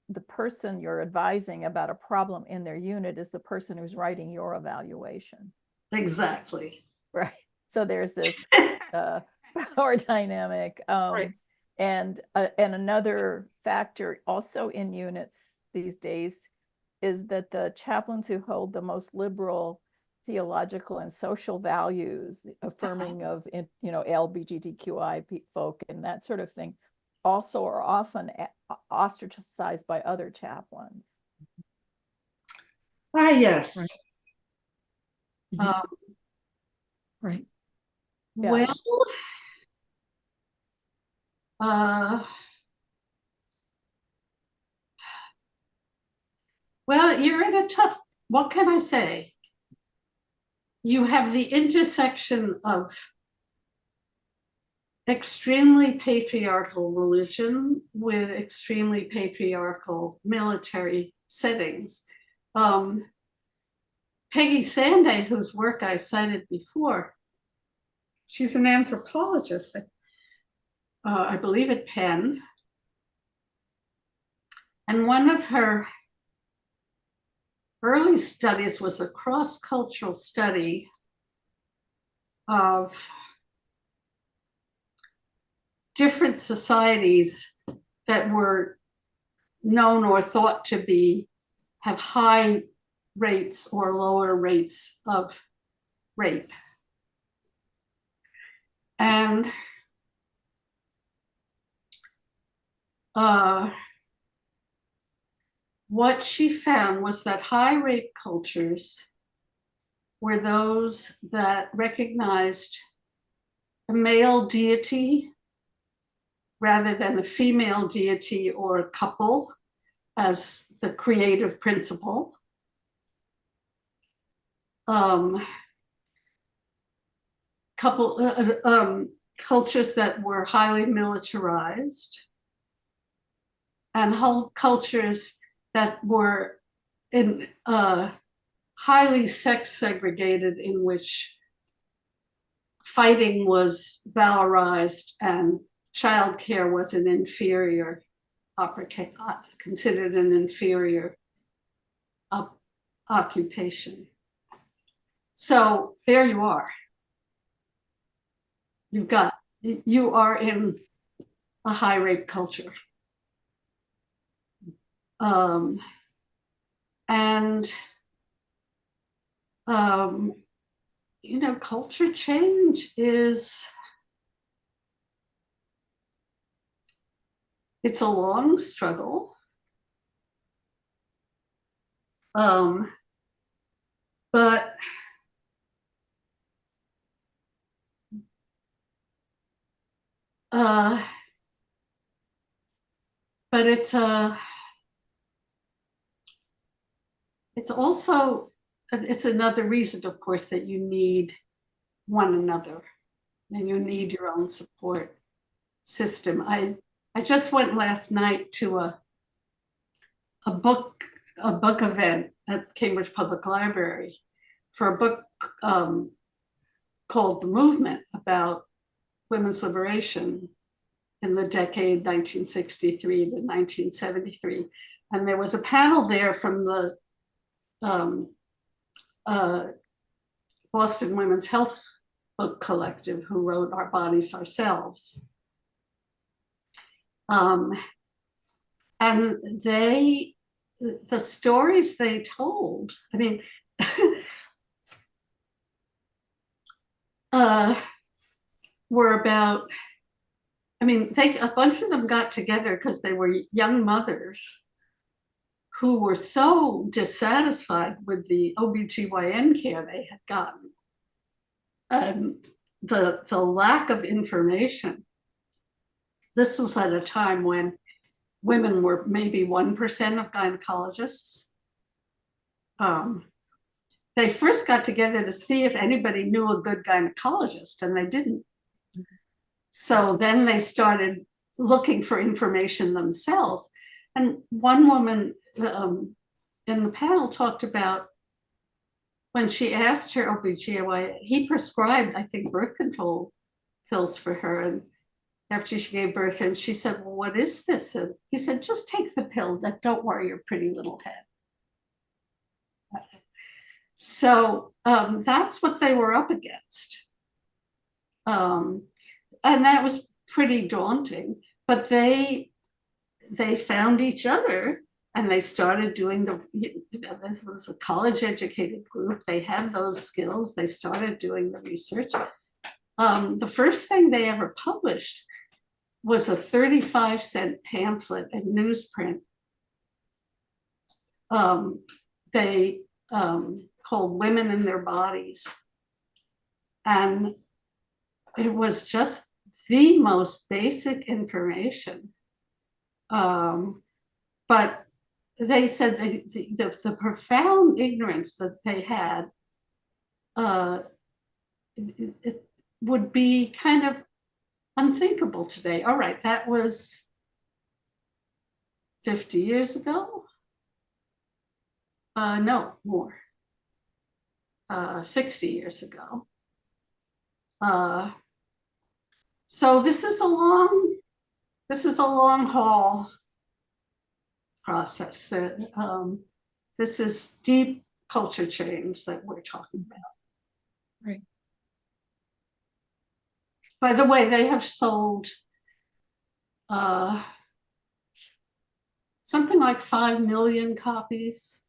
the person you're advising about a problem in their unit is the person who's writing your evaluation. Exactly. Right. So there's this power dynamic. Right. And another factor also in units these days is that the chaplains who hold the most liberal theological and social values, affirming of, you know, LGBTQI folk and that sort of thing, also are often ostracized by other chaplains. Ah, yes. Right. Right. Yeah. Well, you're in a tough, what can I say? You have the intersection of extremely patriarchal religion with extremely patriarchal military settings. Peggy Sanday, whose work I cited before, she's an anthropologist, I believe at Penn. And one of her early studies was a cross-cultural study of different societies that were known or thought to have high rates or lower rates of rape. And what she found was that high rape cultures were those that recognized a male deity rather than a female deity or a couple as the creative principle. Cultures that were highly militarized, and whole cultures that were in highly sex segregated, in which fighting was valorized and childcare was an inferior considered an inferior occupation. So there you are. You've got you are in a high rape culture. And you know, culture change it's a long struggle. But it's also, it's another reason, of course, that you need one another and you need your own support system. I just went last night to a book event at Cambridge Public Library for a book called The Movement, about women's liberation in the decade 1963 to 1973. And there was a panel there from the Boston Women's Health Book Collective, who wrote Our Bodies, Ourselves. And the stories they told, I mean, were about, I mean, a bunch of them got together because they were young mothers who were so dissatisfied with the OBGYN care they had gotten. And the lack of information. This was at a time when women were maybe 1% of gynecologists. They first got together to see if anybody knew a good gynecologist, and they didn't. So then they started looking for information themselves. And one woman in the panel talked about when she asked her OBGYN, he prescribed, I think, birth control pills for her. And after she gave birth, and she said, well, what is this? And he said, just take the pill. Don't worry your pretty little head. So that's what they were up against. And that was pretty daunting, but they found each other and they started doing this was a college educated group. They had those skills. They started doing the research. The first thing they ever published was a 35-cent pamphlet in newsprint. They called Women in Their Bodies. And it was just the most basic information. But they said the profound ignorance that they had, it would be kind of unthinkable today. All right, that was 50 years ago. No, more. 60 years ago. So this is a long haul process. This is deep culture change that we're talking about. Right. By the way, they have sold something like 5 million copies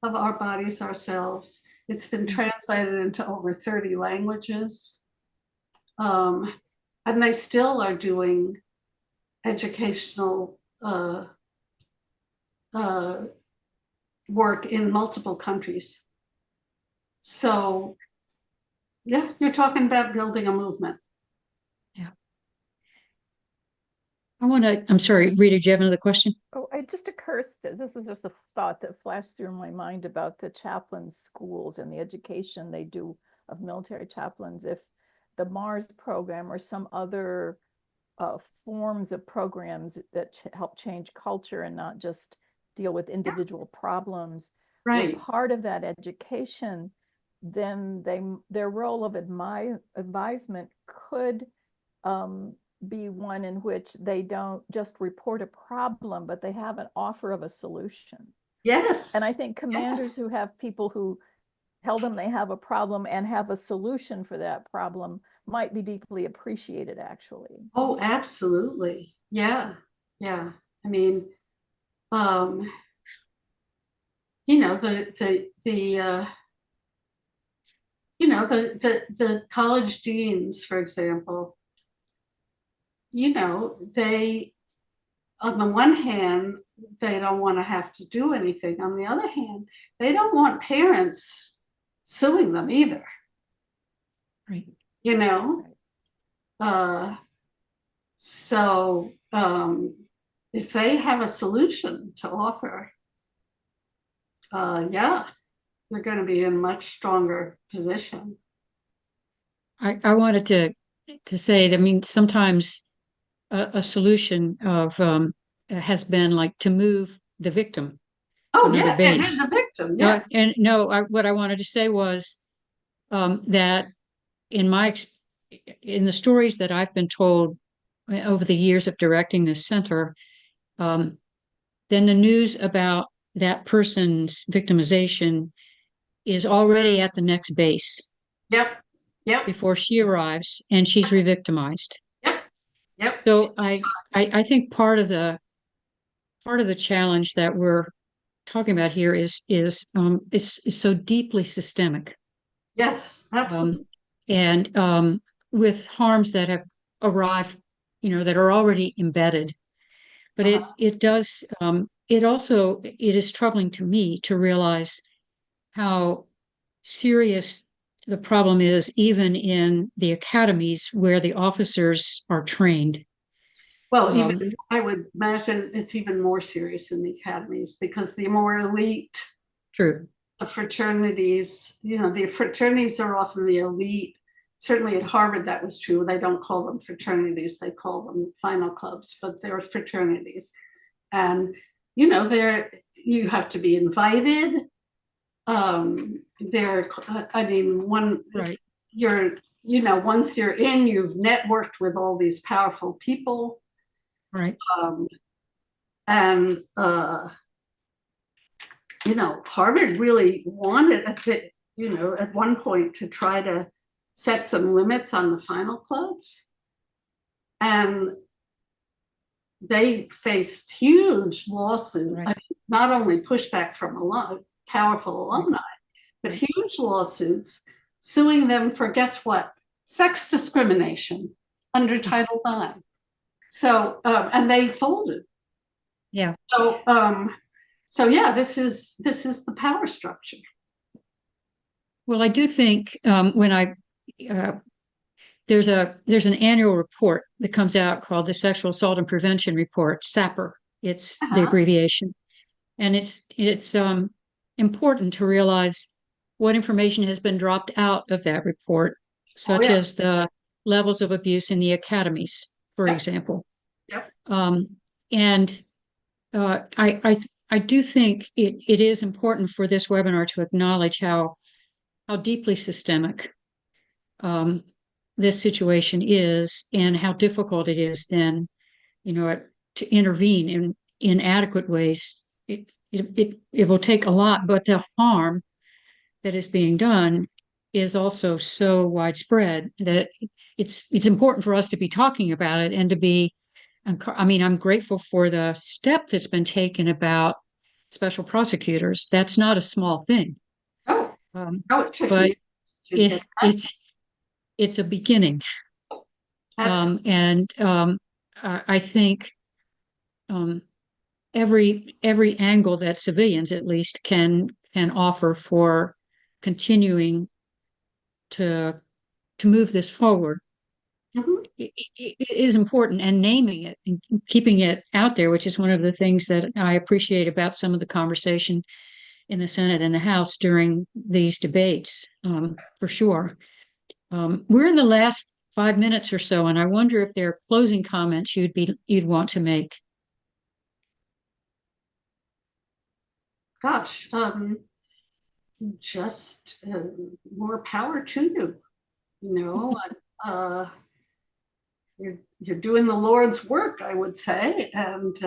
of Our Bodies, Ourselves. It's been translated into over 30 languages. And they still are doing educational work in multiple countries. So, yeah, you're talking about building a movement. Yeah. I'm sorry, Rita, do you have another question? Oh, it just occurs to, this is just a thought that flashed through my mind about the chaplain schools and the education they do of military chaplains. If the Mars program or some other forms of programs that help change culture and not just deal with individual problems, Right. were part of that education, then their role of advisement could be one in which they don't just report a problem, but they have an offer of a solution. Yes. And I think commanders who have people who tell them they have a problem and have a solution for that problem might be deeply appreciated, actually. Oh, absolutely. Yeah. Yeah. I mean, you know, the college deans, for example, you know, they, on the one hand, they don't want to have to do anything. On the other hand, they don't want parents suing them either. Right. You know? So if they have a solution to offer, yeah, they're going to be in a much stronger position. I wanted to say, I mean, sometimes a solution of has been like to move the victim to Oh, another yeah, and base. the victim, No, yeah. and no, what I wanted to say was that in in the stories that I've been told over the years of directing this center, then the news about that person's victimization is already at the next base Yep, yep, before she arrives, and she's re-victimized. yep, yep. So I think part of the challenge that we're talking about here is so deeply systemic. Yes, absolutely. And with harms that have arrived, you know, that are already embedded. But it does it is troubling to me to realize how serious the problem is, even in the academies where the officers are trained. Well, even I would imagine it's even more serious in the academies, because the more elite True. the fraternities, you know, the fraternities are often the elite. Certainly at Harvard, that was true. They don't call them fraternities, they call them final clubs, but they're fraternities. And, you know, you have to be invited. I mean, Right. you know, once you're in, you've networked with all these powerful people. Right. And you know, Harvard really wanted, you know, at one point to try to set some limits on the final clubs. And they faced huge lawsuits, Right. I mean, not only pushback from powerful alumni, but huge lawsuits suing them for, guess what? Sex discrimination under Title IX. So, and they folded. Yeah. So yeah, this is the power structure. Well, I do think when there's an annual report that comes out called the Sexual Assault and Prevention Report, SAPR. It's the abbreviation, and it's important to realize what information has been dropped out of that report, such as the levels of abuse in the academies, for example. Yep. And I do think it is important for this webinar to acknowledge how deeply systemic this situation is, and how difficult it is then, you know, to intervene in inadequate ways. It will take a lot, but the harm that is being done is also so widespread that it's important for us to be talking about it, and to be, I mean, I'm grateful for the step that's been taken about special prosecutors. That's not a small thing. But it's a beginning. And I think every angle that civilians at least can offer for continuing to move this forward it is important, and naming it and keeping it out there, which is one of the things that I appreciate about some of the conversation in the Senate and the House during these debates, for sure. We're in the last 5 minutes or so, and I wonder if there are closing comments you'd want to make. Gosh, just more power to you. You know, you're doing the Lord's work, I would say, and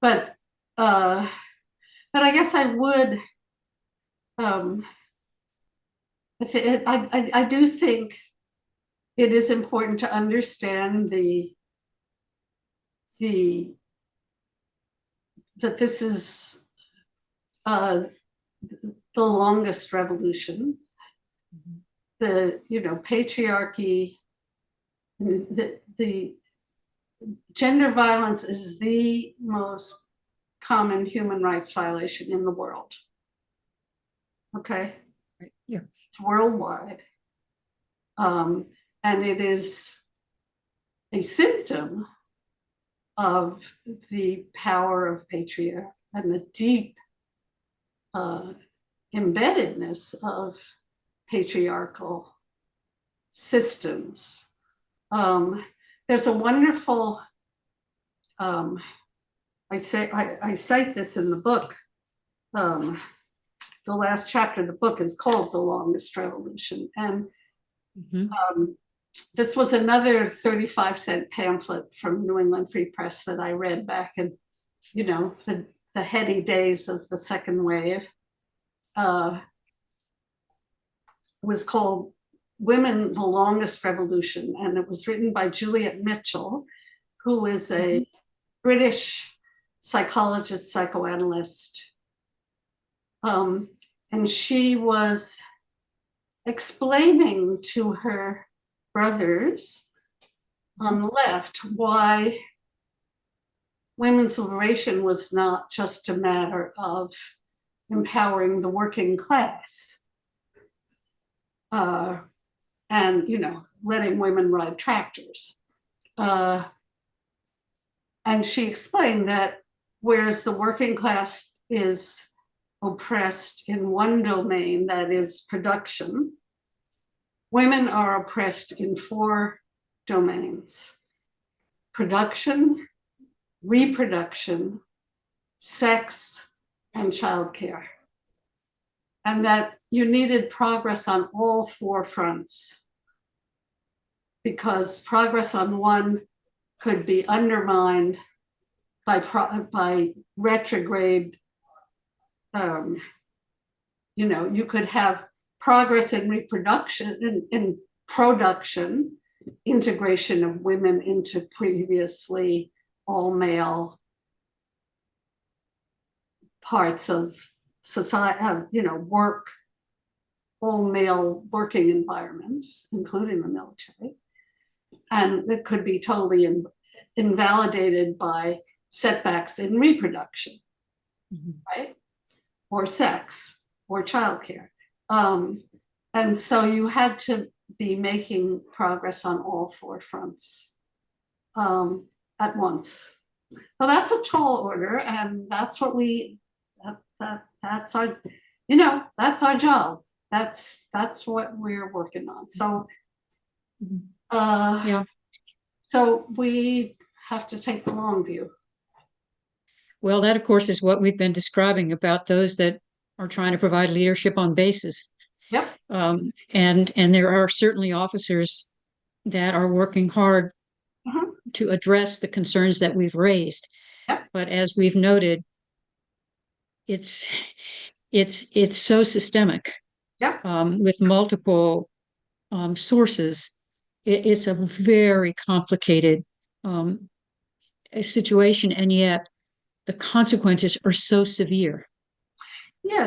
but but I guess I would, I do think it is important to understand that this is the longest revolution. The patriarchy, the gender violence is the most common human rights violation in the world. Okay, Right. Yeah. it's worldwide, and it is a symptom of the power of patriarchy and the deep embeddedness of patriarchal systems. There's a wonderful, I cite this in the book. The last chapter of the book is called The Longest Revolution. And this was another 35-cent pamphlet from New England Free Press that I read back in, the heady days of the second wave. Was called Women, the Longest Revolution. And it was written by Juliet Mitchell, who is a British psychologist, psychoanalyst. And she was explaining to her brothers on the left why women's liberation was not just a matter of empowering the working class and letting women ride tractors. And she explained that whereas the working class is oppressed in one domain, that is production, women are oppressed in 4 domains: production, reproduction, sex, and childcare. And that you needed progress on all 4 fronts, because progress on one could be undermined by retrograde. You could have progress in reproduction, in production, integration of women into previously all male parts of society, work, all male working environments, including the military. And it could be totally invalidated by setbacks in reproduction, right? Or sex, or childcare. And so you had to be making progress on all 4 fronts at once. So that's a tall order, and that's what that's our, that's our job. That's what we're working on. So, Yeah. So we have to take the long view. Well, that, of course, is what we've been describing about those that are trying to provide leadership on bases. Yep. And there are certainly officers that are working hard to address the concerns that we've raised. Yep. But as we've noted, it's so systemic. Yep. With multiple sources. It's a very complicated situation, and yet the consequences are so severe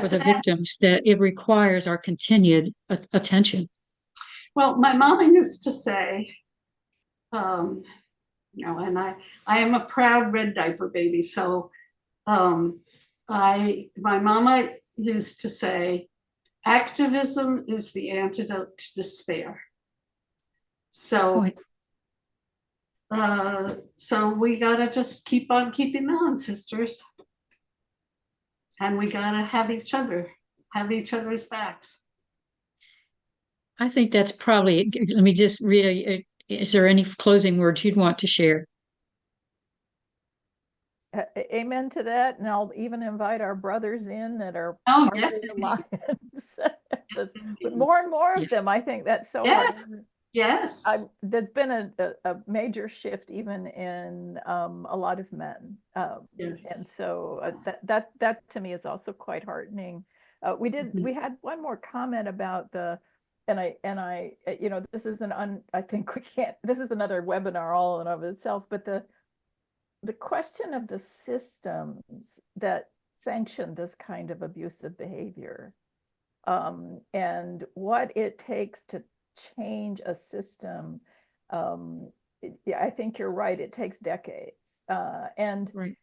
for the victims that it requires our continued attention. Well, my mama used to say, and I am a proud red diaper baby. So my mama used to say, activism is the antidote to despair. So, so we gotta just keep on keeping on, sisters. And we gotta have each other's backs. I think that's probably, let me just read, is there any closing words you'd want to share? Amen to that. And I'll even invite our brothers in that are yes, alliance. But more and more of them. I think that's so hard. Yes. There's been a major shift even in a lot of men. And Yes. so that to me is also quite heartening. We had one more comment about and I this is I think we can't, this is another webinar all in of itself, but the question of the systems that sanction this kind of abusive behavior, and what it takes to change a system. Yeah, I think you're right. It takes decades. And Right.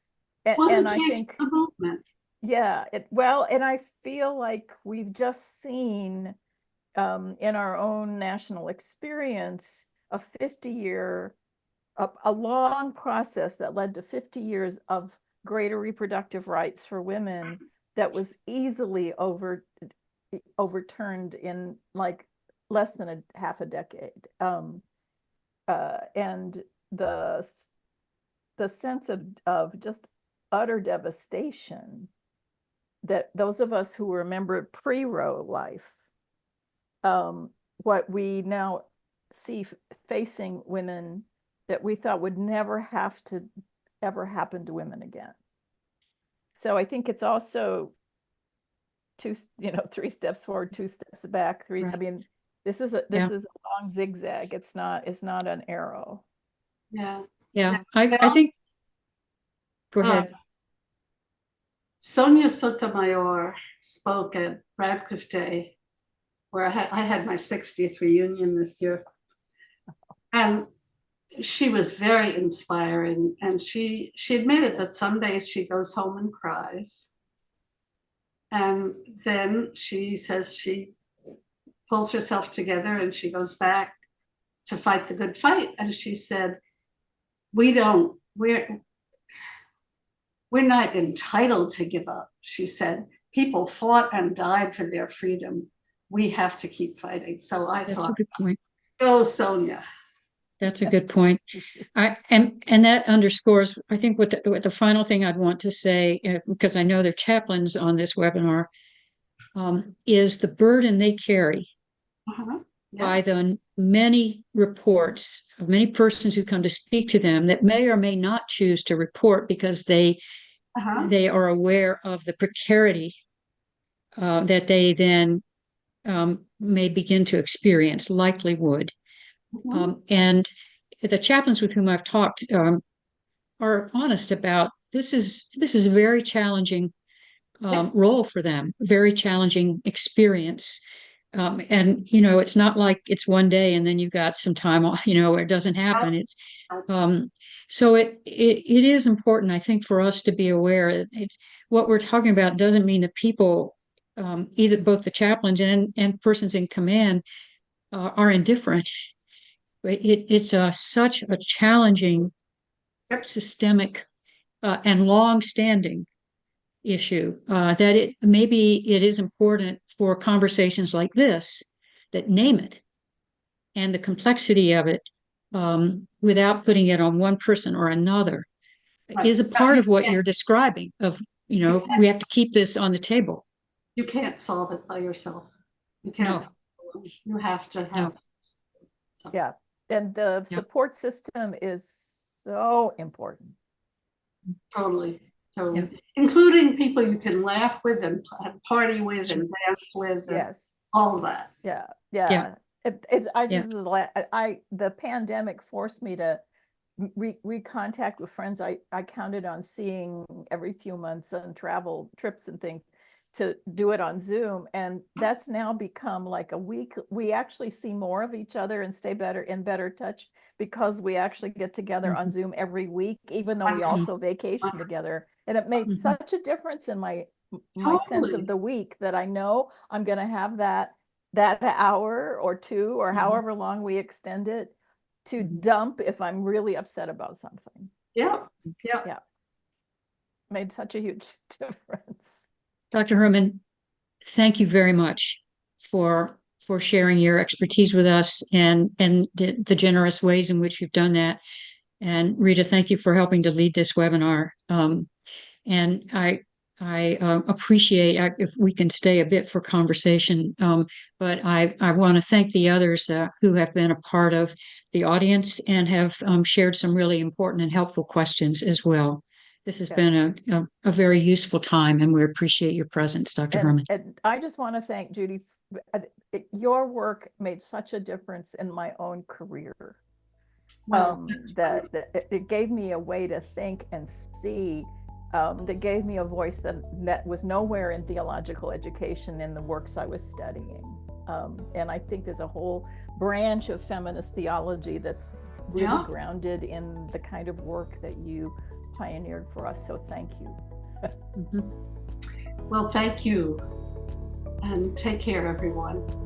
and I takes think the movement. Yeah, and I feel like we've just seen in our own national experience a 50-year, a long process that led to 50 years of greater reproductive rights for women that was easily overturned in like less than half a decade. And the sense of just utter devastation that those of us who remember pre-Roe life, what we now see facing women that we thought would never have to ever happen to women again. So I think it's also three steps forward, two steps back, Right. I mean, this is a long zigzag. It's not an arrow. Yeah. Yeah. I think, go ahead. Sonia Sotomayor spoke at Radcliffe Day, where I had my 60th reunion this year. And she was very inspiring. And she admitted that some days she goes home and cries. And then she says she pulls herself together and she goes back to fight the good fight. And she said, we're not entitled to give up. She said, people fought and died for their freedom. We have to keep fighting. So That's a good point. Go, Sonia. That's a good point. And that underscores, I think, what the final thing I'd want to say, because I know there are chaplains on this webinar, is the burden they carry by the many reports of many persons who come to speak to them that may or may not choose to report because they are aware of the precarity that they then may begin to experience, likely would. And the chaplains with whom I've talked are honest about this is a very challenging role for them, very challenging experience. And it's not like it's one day and then you've got some time off, where it doesn't happen. It's so it is important, I think, for us to be aware that it's what we're talking about doesn't mean that people, either both the chaplains and persons in command, are indifferent. It's such a challenging, systemic, and long-standing issue that it is important for conversations like this that name it and the complexity of it, without putting it on one person or another, is a part of what you're describing. We have to keep this on the table. You can't solve it by yourself. You can't. No. You have to have. No. Yeah. And the support system is so important. Totally. Including people you can laugh with and party with and dance with. Yes. All that. Yeah. The pandemic forced me to recontact with friends I counted on seeing every few months on travel trips and things, to do it on Zoom. And that's now become like a week. We actually see more of each other and stay in better touch because we actually get together on Zoom every week, even though we also vacation together. And it made such a difference in my sense of the week that I know I'm going to have that hour or two or however long we extend it to dump if I'm really upset about something. Yeah. Made such a huge difference. Dr. Herman, thank you very much for sharing your expertise with us and the generous ways in which you've done that. And Rita, thank you for helping to lead this webinar. And I appreciate if we can stay a bit for conversation, but I want to thank the others who have been a part of the audience and have shared some really important and helpful questions as well. This has been a very useful time, and we appreciate your presence, Dr. Herman. And I just want to thank Judy. Your work made such a difference in my own career. That it gave me a way to think and see. That gave me a voice that was nowhere in theological education in the works I was studying. And I think there's a whole branch of feminist theology that's really grounded in the kind of work that you pioneered for us. So thank you. Well, thank you. And take care, everyone.